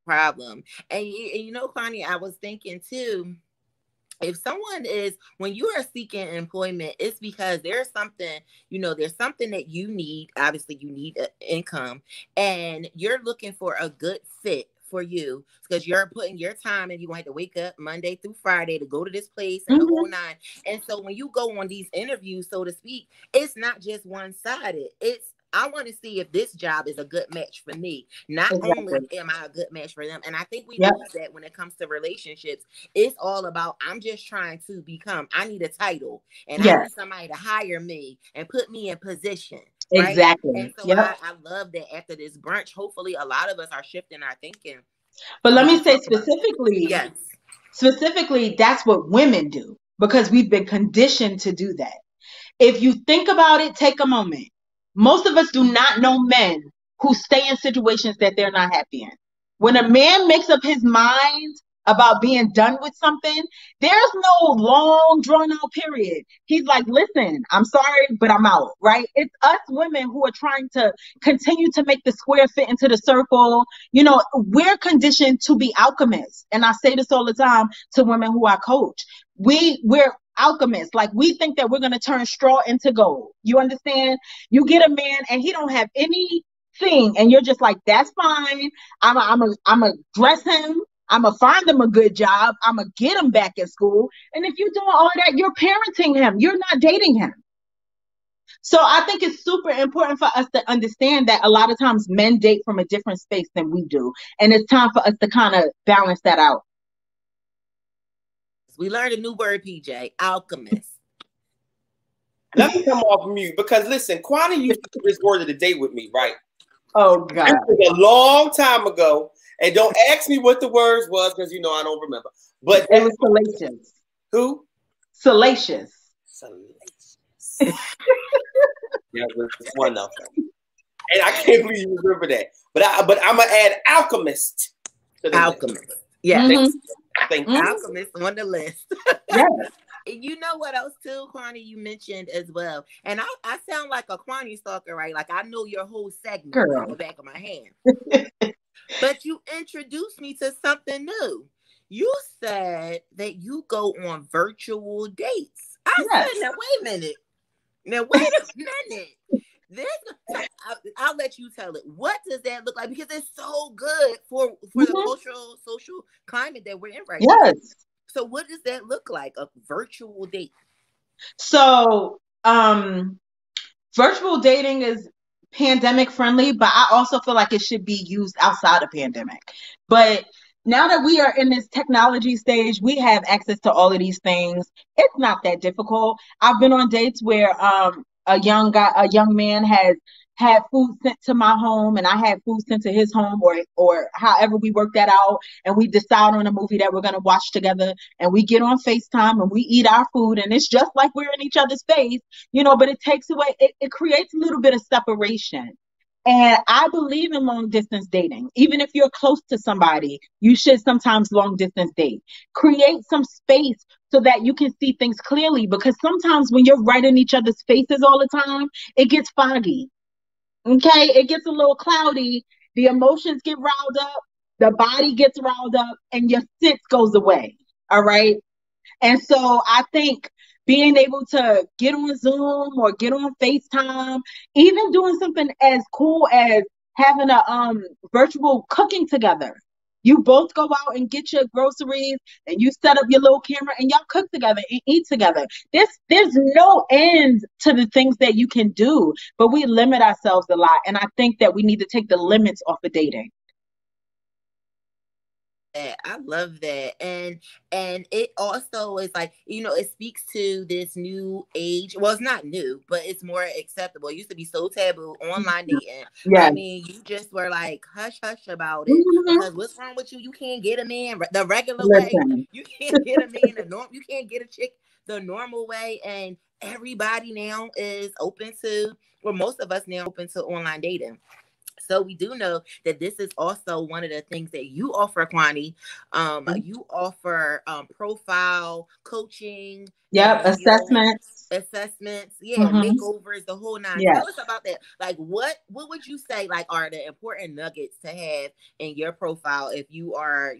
And you know, Connie, I was thinking too, if someone is, when you are seeking employment, it's because there's something, you know, there's something that you need. Obviously you need income, and you're looking for a good fit for you, because you're putting your time and you want to wake up Monday through Friday to go to this place and the whole nine. And so when you go on these interviews, so to speak, it's not just one-sided. It's, I want to see if this job is a good match for me. Not only am I a good match for them. And I think we lose that when it comes to relationships. It's all about, I'm just trying to become, I need a title, and I need somebody to hire me and put me in position. Right? Exactly. And so I love that after this brunch, hopefully a lot of us are shifting our thinking. But let me say specifically, that's what women do, because we've been conditioned to do that. If you think about it, take a moment. Most of us do not know men who stay in situations that they're not happy in. When a man makes up his mind about being done with something, there's no long drawn out period. He's like, listen, I'm sorry, but I'm out, right? It's us women who are trying to continue to make the square fit into the circle. You know, we're conditioned to be alchemists. And I say this all the time to women who I coach. We're alchemists. Like, we think that we're going to turn straw into gold. You understand? You get a man and he don't have anything, and you're just like, that's fine. I'm a dress him. I'm going to find him a good job. I'm going to get him back in school. And if you're doing all that, you're parenting him. You're not dating him. So I think it's super important for us to understand that a lot of times men date from a different space than we do. And it's time for us to kind of balance that out. We learned a new word, PJ, alchemist. Let me come off mute, because listen, Kwani used to do this word of the day with me, right? Oh, God. It was a long time ago. And don't ask me what the words was, because you know I don't remember. But it was salacious. Who? Salacious. Yeah, it was one of them. And I can't believe you remember that. But I'm gonna add alchemist to the alchemist. List. Yeah. Thank you. Alchemist on the list. Yeah. You know what else too, Kwani, you mentioned as well. And I sound like a Kwani stalker, right? Like I know your whole segment on the back of my hand. But you introduced me to something new. You said that you go on virtual dates. I said, now wait a minute. I'll let you tell it. What does that look like? Because it's so good for the social climate that we're in right now. So what does that look like? A virtual date? So virtual dating is pandemic friendly, but I also feel like it should be used outside of pandemic. But now that we are in this technology stage, we have access to all of these things. It's not that difficult. I've been on dates where a young man has had food sent to my home and I had food sent to his home, or however we work that out, and we decide on a movie that we're going to watch together, and we get on FaceTime and we eat our food, and it's just like we're in each other's face, you know, but it takes away, it creates a little bit of separation. And I believe in long distance dating. Even if you're close to somebody, you should sometimes long distance date. Create some space so that you can see things clearly, because sometimes when you're right in each other's faces all the time, it gets foggy. Okay, it gets a little cloudy. The emotions get riled up, the body gets riled up, and your sense goes away. All right. And so I think being able to get on Zoom or get on FaceTime, even doing something as cool as having a virtual cooking together. You both go out and get your groceries and you set up your little camera and y'all cook together and eat together. There's no end to the things that you can do, but we limit ourselves a lot. And I think that we need to take the limits off of dating. I love that. And it also is like, it speaks to this new age. Well, it's not new, but it's more acceptable. It used to be so taboo, online dating. Yeah. I mean, you just were like hush hush about it, because what's wrong with you? You can't get a man the regular way. You can't get a man the norm. You can't get a chick the normal way. And everybody now is open to, or most of us now open to online dating. So we do know that this is also one of the things that you offer, Kwani. You offer profile coaching. Yep, assessments. Makeovers, the whole nine. Yes. Tell us about that. Like, what would you say, like, are the important nuggets to have in your profile if you are,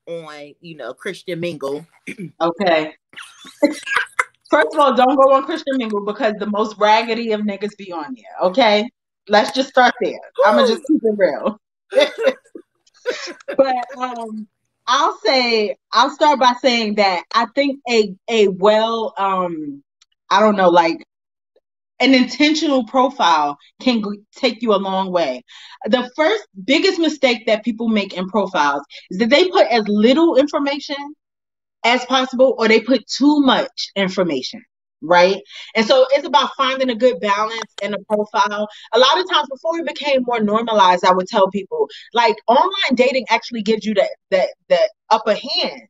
on, Christian Mingle? Okay. First of all, don't go on Christian Mingle, because the most raggedy of niggas be on there. Okay. Let's just start there. I'm gonna just keep it real. But I'll start by saying that I think a well I don't know, like an intentional profile can take you a long way. The first biggest mistake that people make in profiles is that they put as little information as possible, or they put too much information, right? And so it's about finding a good balance in a profile. A lot of times before it became more normalized, I would tell people, like, online dating actually gives you the upper hand,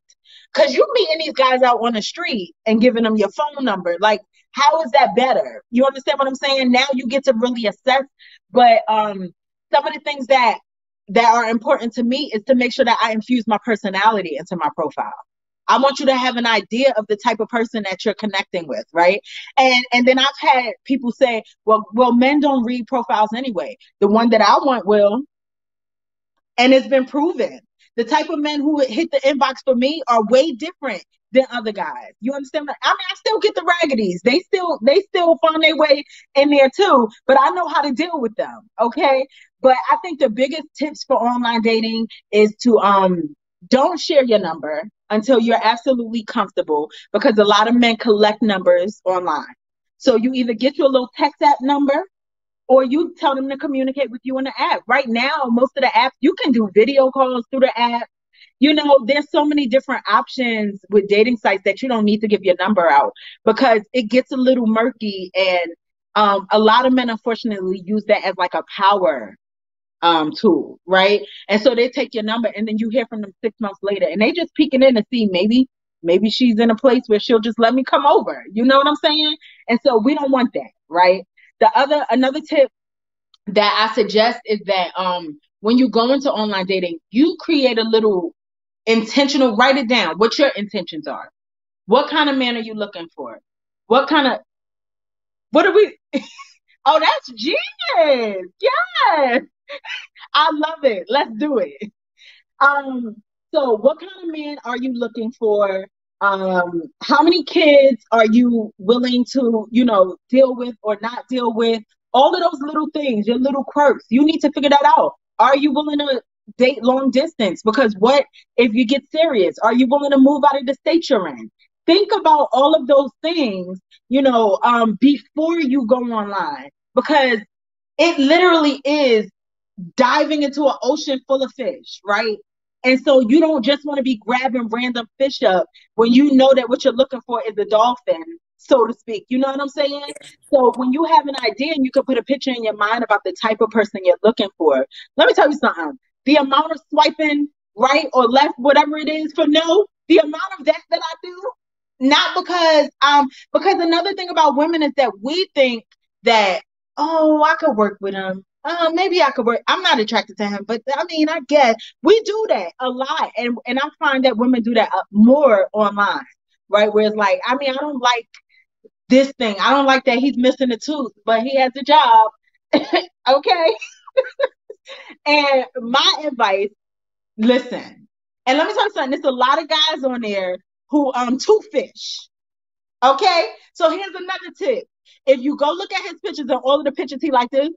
because you're meeting these guys out on the street and giving them your phone number. Like, how is that better? You understand what I'm saying? Now you get to really assess. But some of the things that are important to me is to make sure that I infuse my personality into my profile. I want you to have an idea of the type of person that you're connecting with, right? And then I've had people say, well, men don't read profiles anyway. The one that I want will. And it's been proven. The type of men who hit the inbox for me are way different than other guys. You understand? I mean, I still get the raggities. They still find their way in there too, but I know how to deal with them. Okay. But I think the biggest tips for online dating is to don't share your number until you're absolutely comfortable, because a lot of men collect numbers online. So you either get your little text app number, or you tell them to communicate with you in the app. Right now, most of the apps, you can do video calls through the app. There's so many different options with dating sites that you don't need to give your number out, because it gets a little murky. And a lot of men, unfortunately, use that as like a power tool, right? And so they take your number, and then you hear from them 6 months later, and they just peeking in to see maybe she's in a place where she'll just let me come over. You know what I'm saying? And so we don't want that, right? Another tip that I suggest is that when you go into online dating, you create a little intentional, write it down what your intentions are. What kind of man are you looking for? What are we? Oh, that's genius. Yes. I love it. Let's do it. So what kind of man are you looking for? How many kids are you willing to, deal with or not deal with? All of those little things, your little quirks, you need to figure that out. Are you willing to date long distance? Because what if you get serious? Are you willing to move out of the state you're in? Think about all of those things, before you go online, because it literally is diving into an ocean full of fish, right? And so you don't just want to be grabbing random fish up when you know that what you're looking for is a dolphin, so to speak. You know what I'm saying? So when you have an idea and you can put a picture in your mind about the type of person you're looking for, let me tell you something. The amount of swiping right or left, whatever it is for no, the amount of that I do, not because another thing about women is that we think that, oh, I could work with him. maybe I could work. I'm not attracted to him, but I mean, I guess we do that a lot, and I find that women do that more online, right? Where it's like, I mean, I don't like this thing. I don't like that he's missing a tooth, but he has a job. Okay. And my advice, listen, and let me tell you something. There's a lot of guys on there who tooth fish. Okay, so here's another tip. If you go look at his pictures and all of the pictures he like this,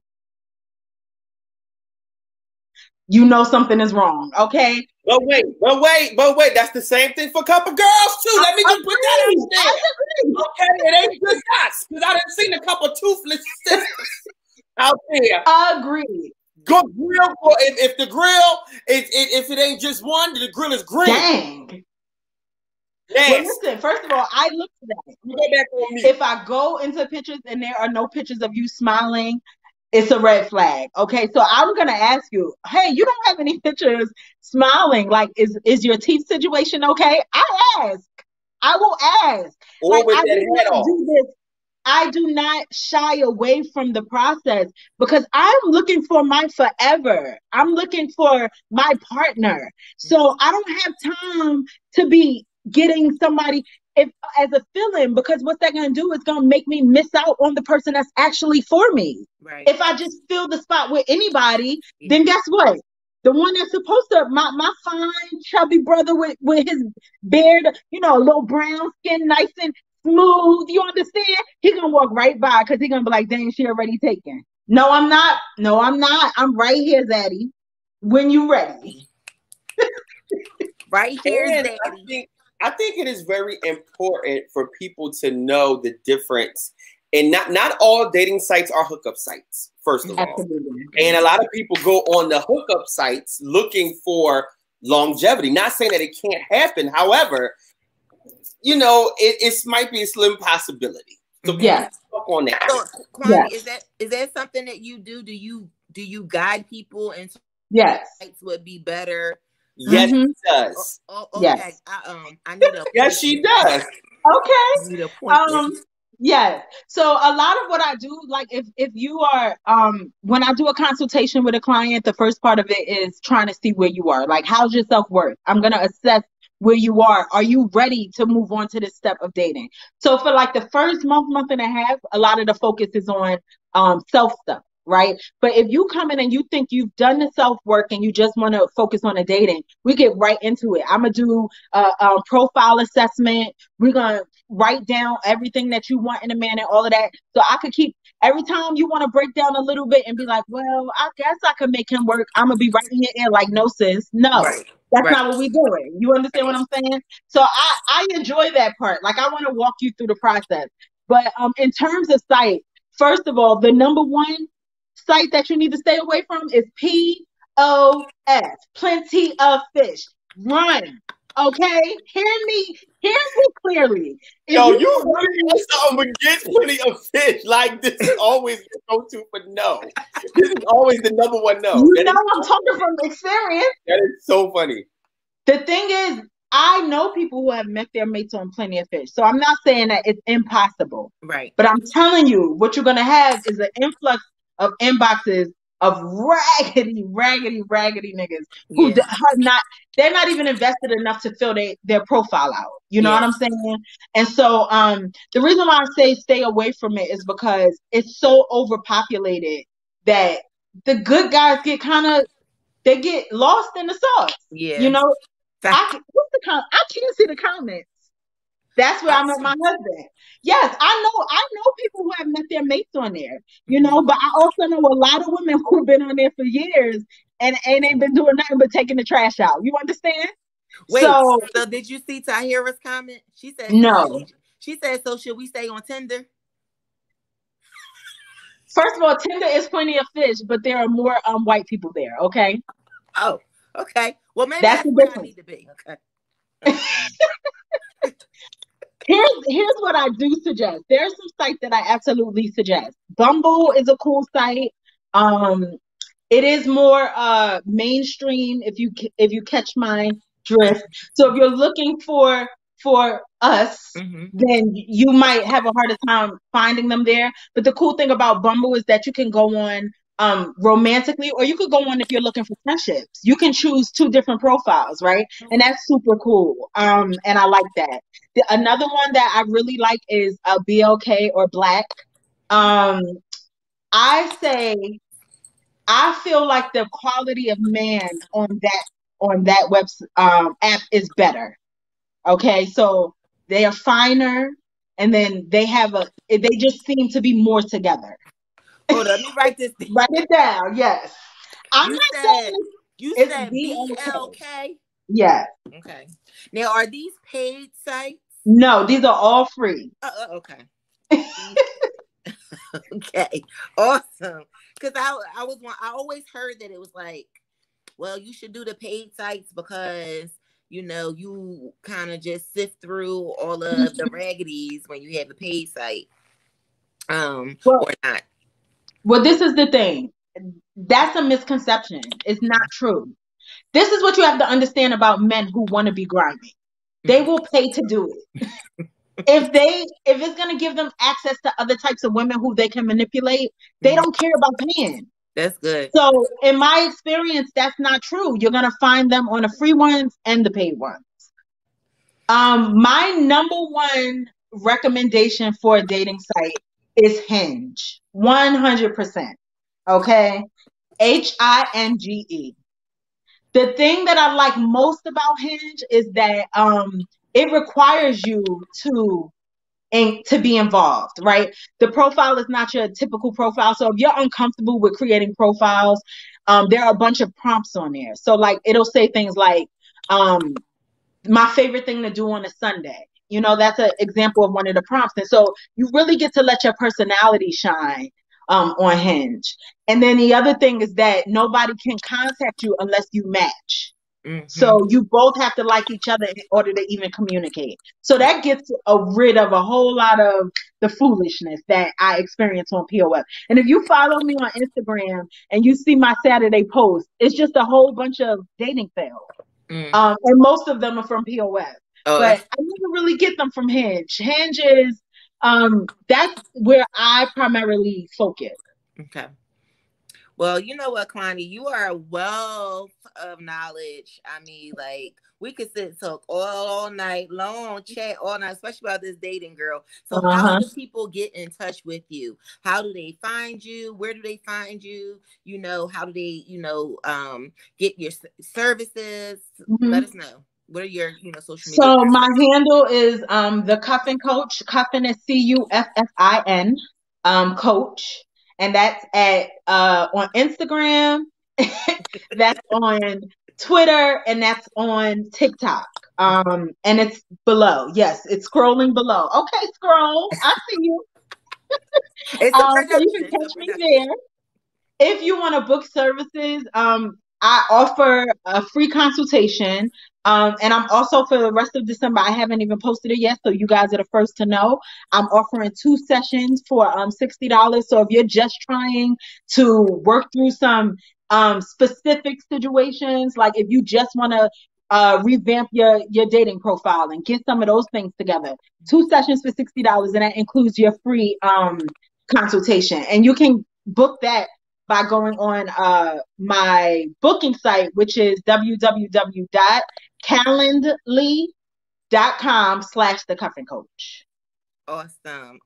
you know something is wrong. Okay. But wait. That's the same thing for a couple girls too. Let me just put that out there. Okay, it ain't just us, because I done seen a couple toothless sisters out there. Agreed. Go grill for if the grill if it ain't just one, the grill is green. Dang. Yes. Well, listen, first of all, I look at that. You go back on me. If I go into pictures and there are no pictures of you smiling, it's a red flag. Okay, so I'm gonna ask you, hey, you don't have any pictures smiling. Like, is your teeth situation okay? I will ask. Or like, with I that do head not off. do this. I do not shy away from the process because I'm looking for my forever. I'm looking for my partner. So I don't have time to be getting somebody as a fill-in, because what's that going to do is going to make me miss out on the person that's actually for me. Right. If I just fill the spot with anybody, then guess what? The one that's supposed to, my fine chubby brother with his beard, you know, a little brown skin, nice and smooth, you understand? He gonna walk right by because he gonna be like, dang, she already taken. No, I'm not. I'm right here, Zaddy. When you ready. Right here, And Zaddy. I think it is very important for people to know the difference. And not all dating sites are hookup sites, first of all. Absolutely. And a lot of people go on the hookup sites looking for longevity. Not saying that it can't happen. However, you know, it might be a slim possibility. So yeah, on that. So, Kwame, is that something that you do? Do you guide people into sites would be better? Yes, she does. Okay. Yes. I need a yes, she does. Okay. I need a point. Yes. So a lot of what I do, like if you are when I do a consultation with a client, the first part of it is trying to see where you are. Like, how's your self-worth? I'm gonna assess where you are. Are you ready to move on to this step of dating? So for like the first month and a half, a lot of the focus is on self stuff, right? But if you come in and you think you've done the self work and you just want to focus on the dating, we get right into it. I'm gonna do a profile assessment. We're gonna write down everything that you want in a man and all of that. So I could keep every time you want to break down a little bit and be like, well, I guess I could make him work. I'm gonna be writing it in like, no, sis, no. Right. That's not what we're doing. You understand what I'm saying? So I enjoy that part. Like, I want to walk you through the process. But in terms of site, first of all, the number one site that you need to stay away from is POS. Plenty of fish. Run. Okay? Hear me clearly. Yo, you really want something against plenty of fish. Like, this is always the go-to for no. This is always the number one no. You know I'm talking from experience. That is so funny. The thing is, I know people who have met their mates on Plenty of Fish. So I'm not saying that it's impossible. Right. But I'm telling you, what you're going to have is an influx of inboxes of raggedy niggas who they're not even invested enough to fill their profile out. You know what I'm saying? And so the reason why I say stay away from it is because it's so overpopulated that the good guys get they get lost in the sauce. Yeah. You know, I can't see the comments. That's where I met my husband. Yes, I know people who have met their mates on there, you know, but I also know a lot of women who've been on there for years and ain't been doing nothing but taking the trash out. You understand? Wait, so did you see Tahira's comment? She said no. She said, so should we stay on Tinder? First of all, Tinder is Plenty of Fish, but there are more white people there, okay? Oh, okay. Well, maybe that's where I need to be. Okay. Here's what I do suggest. There's some sites that I absolutely suggest. Bumble is a cool site. It is more mainstream if you catch my drift. So if you're looking for us, then you might have a harder time finding them there. But the cool thing about Bumble is that you can go on romantically, or you could go on if you're looking for friendships. You can choose 2 different profiles, right? And that's super cool. And I like that. Another one that I really like is BLK or Black. I feel like the quality of man on that web app is better. Okay, so they are finer, and then they just seem to be more together. Hold on, let me write this down. Write it down. Yes, You said BLK. Yes. Okay. Now, are these paid sites? No, these are all free. Okay. Okay. Awesome. Because I always heard that it was like, well, you should do the paid sites because you kind of just sift through all of the raggities when you have a paid site. Or not. Well, this is the thing. That's a misconception. It's not true. This is what you have to understand about men who want to be grimy. They will pay to do it. If it's going to give them access to other types of women who they can manipulate, they don't care about paying. That's good. So in my experience, that's not true. You're going to find them on the free ones and the paid ones. My number one recommendation for a dating site is Hinge. 100%. Okay? Hinge. The thing that I like most about Hinge is that it requires you to be involved, right? The profile is not your typical profile. So if you're uncomfortable with creating profiles, there are a bunch of prompts on there. So like it'll say things like, my favorite thing to do on a Sunday. That's an example of one of the prompts. And so you really get to let your personality shine on Hinge. And then the other thing is that nobody can contact you unless you match. Mm-hmm. So you both have to like each other in order to even communicate. So that gets rid of a whole lot of the foolishness that I experience on POF. And if you follow me on Instagram and you see my Saturday post, it's just a whole bunch of dating fails. And most of them are from POF. But I never really get them from Hinge. Hinge is that's where I primarily focus. Okay. Well, you know what, Kwani, you are a wealth of knowledge. I mean, like, we could sit and talk all night long, chat all night, especially about this dating, girl. So how do people get in touch with you? How do they find you? Where do they find you? How do they, get your services? Let us know. What are your, social media? So my handle is the Cuffin Coach. Cuffin is Cuffin, coach. And that's at on Instagram, that's on Twitter, and that's on TikTok. And it's below. Yes, it's scrolling below. Okay, scroll. I see you. So you can catch me there. If you want to book services, I offer a free consultation. And I'm also, for the rest of December, I haven't even posted it yet, so you guys are the first to know. I'm offering 2 sessions for $60. So if you're just trying to work through some specific situations, like if you just want to revamp your dating profile and get some of those things together, 2 sessions for $60, and that includes your free consultation. And you can book that by going on my booking site, which is www.calendly.com/thecuffingcoach. Awesome.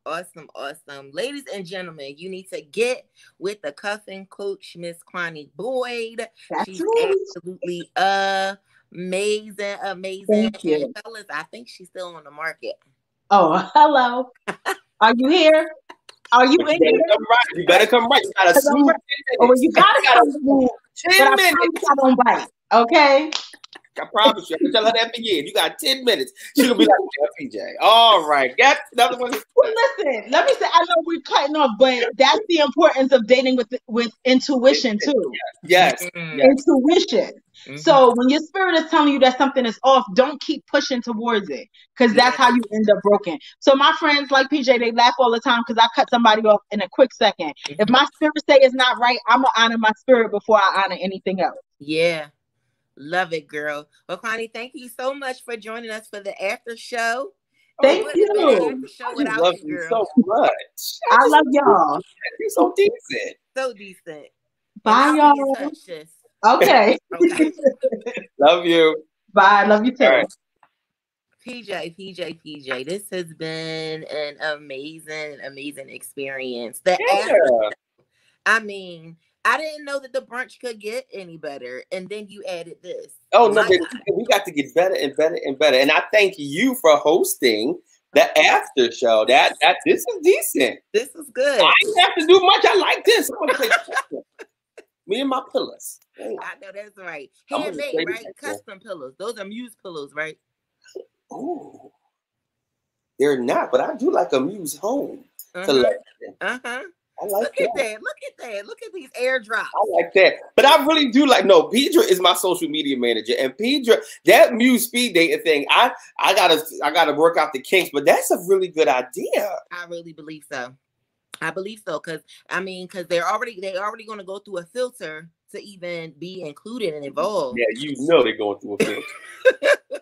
Ladies and gentlemen, you need to get with the Cuffin Coach, Miss Kwani Boyd. She's absolutely amazing. Thank you. And fellas, I think she's still on the market. Oh, hello. Are you here? Are you in here? You better come right. You gotta smooth. You gotta come smooth. 10 minutes. I don't bite. Okay. I promise you. I can tell her that for years. You got 10 minutes. She's gonna be like, yeah, PJ. All right. Got another one. Well, listen, let me say, I know we're cutting off, but that's the importance of dating with intuition too. Yes. Intuition. Mm-hmm. So when your spirit is telling you that something is off, don't keep pushing towards it, because that's how you end up broken. So my friends like PJ, they laugh all the time because I cut somebody off in a quick second. Mm-hmm. If my spirit say it's not right, I'm gonna honor my spirit before I honor anything else. Yeah. Love it, girl. Well, Kwani, thank you so much for joining us for the after show. Thank you. I love you so much. I love y'all. You're so decent. So decent. Bye, I'll be in y'all. touch, sis. Okay. Okay. Love you. Bye. Love you too. All right. PJ, this has been an amazing experience. The Yeah. after, I mean, I didn't know that the brunch could get any better, and then you added this. Oh no, My baby, God. we got to get better and better and better. And I thank you for hosting the after show. That this is decent. This is good. I didn't have to do much. I like this. I want to play me and my pillows. I know that's right. I'm gonna Handmade, play right? this. Custom pillows. Those are Muse pillows, right? Ooh, they're not, but I do like a Muse home collection. I like Look at that. Look at that. Look at these airdrops. I like that. But I really do like, no, Pedra is my social media manager. And Pedra, that Muse speed dating thing, I gotta work out the kinks, but that's a really good idea. I really believe so. I believe so. Cause they're already gonna go through a filter to even be included and involved. Yeah, you know they're going through a filter.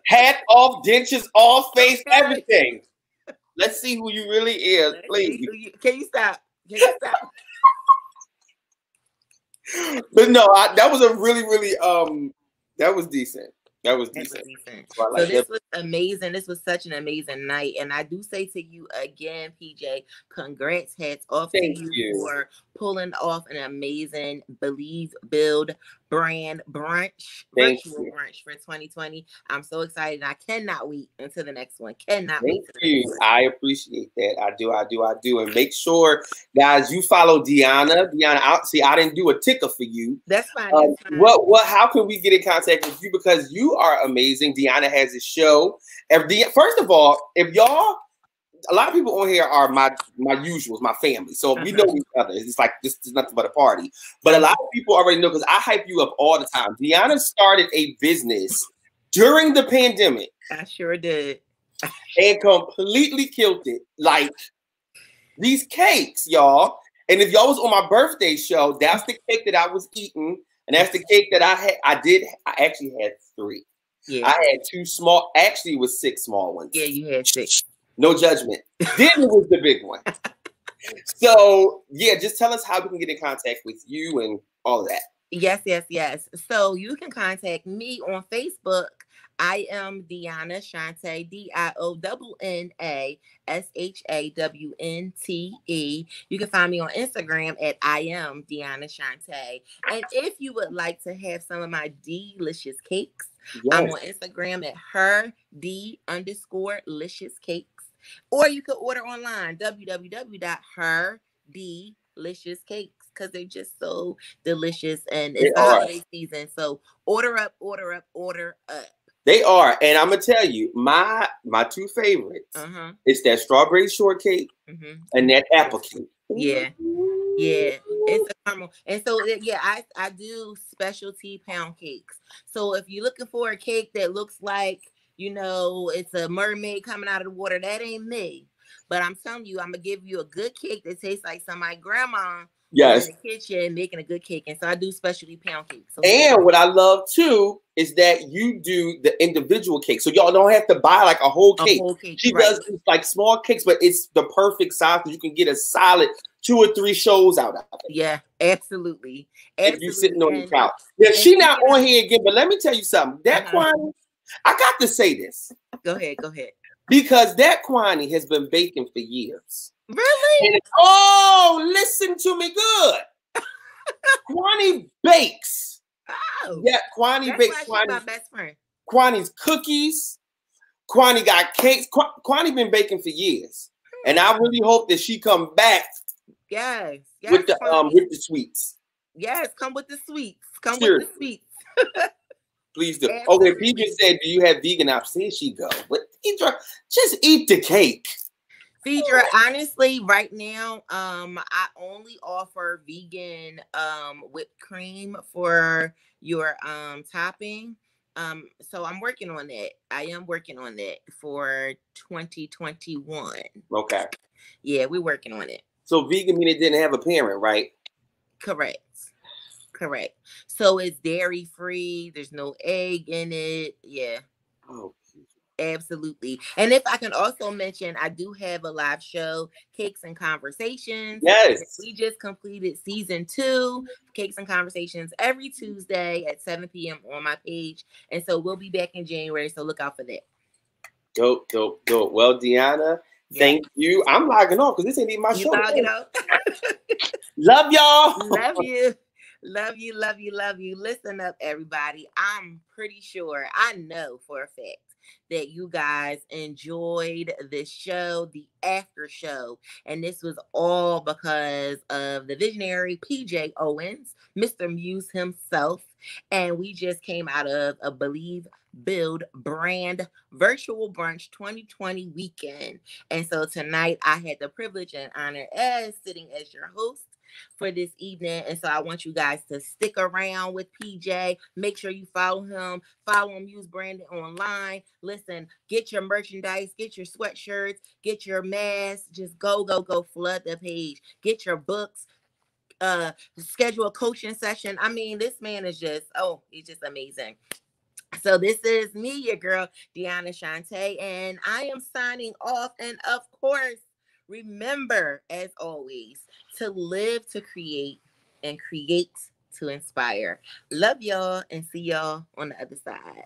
Hat off, dentures off, face, everything. Let's see who you really is, please. Can you stop? Can you stop? But no, that was a really, that was decent. That was decent. So this was amazing. This was such an amazing night. And I do say to you again, PJ, congrats, hats off to you for pulling off an amazing Believe, Build brand brunch, virtual brunch for 2020. I'm so excited. I cannot wait until the next one. Cannot wait. Thank you. I appreciate that. I do. And make sure, guys, you follow DIONNA. DIONNA, I didn't do a ticker for you. That's fine. How can we get in contact with you? Because you are amazing. DIONNA has a show. First of all, if y'all, a lot of people on here are my usuals, my family. So we know each other. It's like this is nothing but a party. But a lot of people already know because I hype you up all the time. DIONNA started a business during the pandemic. I sure did. And completely killed it. Like these cakes, y'all. And if y'all was on my birthday show, that's the cake that I was eating. And that's the cake that I had. I actually had 3. Yeah. I had 2 small. Actually, it was 6 small ones. Yeah, you had 6. No judgment. Then it was the big one. So, yeah, just tell us how we can get in contact with you and all of that. Yes. So you can contact me on Facebook. I am DIONNA SHAWNTAE, DIONNA SHAWNTE. You can find me on Instagram at I am DIONNA SHAWNTAE. And if you would like to have some of my delicious cakes, I'm on Instagram at her_delicious cakes. Or you can order online, www.herdelicious.cakes, because they're just so delicious and it's the holiday season. So order up. They are. And I'm going to tell you, my 2 favorites is that strawberry shortcake and that apple cake. Yeah. It's a caramel. And so, I do specialty pound cakes. So if you're looking for a cake that looks like, it's a mermaid coming out of the water, that ain't me. But I'm telling you, I'm going to give you a good cake that tastes like somebody's grandma in the kitchen making a good cake. And so I do specialty pound cakes. So and what I love too is that you do the individual cake. So y'all don't have to buy like a whole cake. She does like small cakes, but it's the perfect size. You can get a solid 2 or 3 shows out of it. Yeah, absolutely. If you're sitting on the couch. Yeah, she not on here again, but let me tell you something. That Kwani, I got to say this. Go ahead. Because that Kwani has been baking for years. Really? And listen to me good. Kwani bakes. Oh. Yeah, Kwani bakes. Kwani's my best friend. Kwani's cookies. Kwani got cakes. Kwani been baking for years. And I really hope that she come back. Yes. With the sweets. Yes, come with the sweets. With the sweets. Please do. Okay, PJ said, do you have vegan options? Here she go. But just eat the cake. Phaedra, honestly, right now, I only offer vegan whipped cream for your topping. So I'm working on that. I am working on that for 2021. Okay. Yeah, we're working on it. So vegan mean it didn't have a parent, right? Correct. So it's dairy free. There's no egg in it. Yeah. Oh. Absolutely. And if I can also mention, I do have a live show, Cakes and Conversations. Yes. We just completed season 2, Cakes and Conversations, every Tuesday at 7 p.m. on my page. And so we'll be back in January. So look out for that. Dope. Well, DIONNA, thank you. I'm logging off because this ain't even my show. Logging off. Love y'all. Love you. Love you, love you, love you. Listen up, everybody. I'm pretty sure, I know for a fact that you guys enjoyed this show, the after show. And this was all because of the visionary PJ Owens, Mr. Muse himself. And we just came out of a Believe, Build, Brand Virtual Brunch 2020 weekend. And so tonight I had the privilege and honor as sitting as your host for this evening. And so I want you guys to stick around with PJ. Make sure you follow him. Follow him, Use Brandon online. Listen, get your merchandise, get your sweatshirts, get your masks. Just go flood the page. Get your books. Schedule a coaching session. I mean, this man is just, he's just amazing. So this is me, your girl, DIONNA SHAWNTAE, and I am signing off. And of course, remember, as always, to live to create and create to inspire. Love y'all and see y'all on the other side.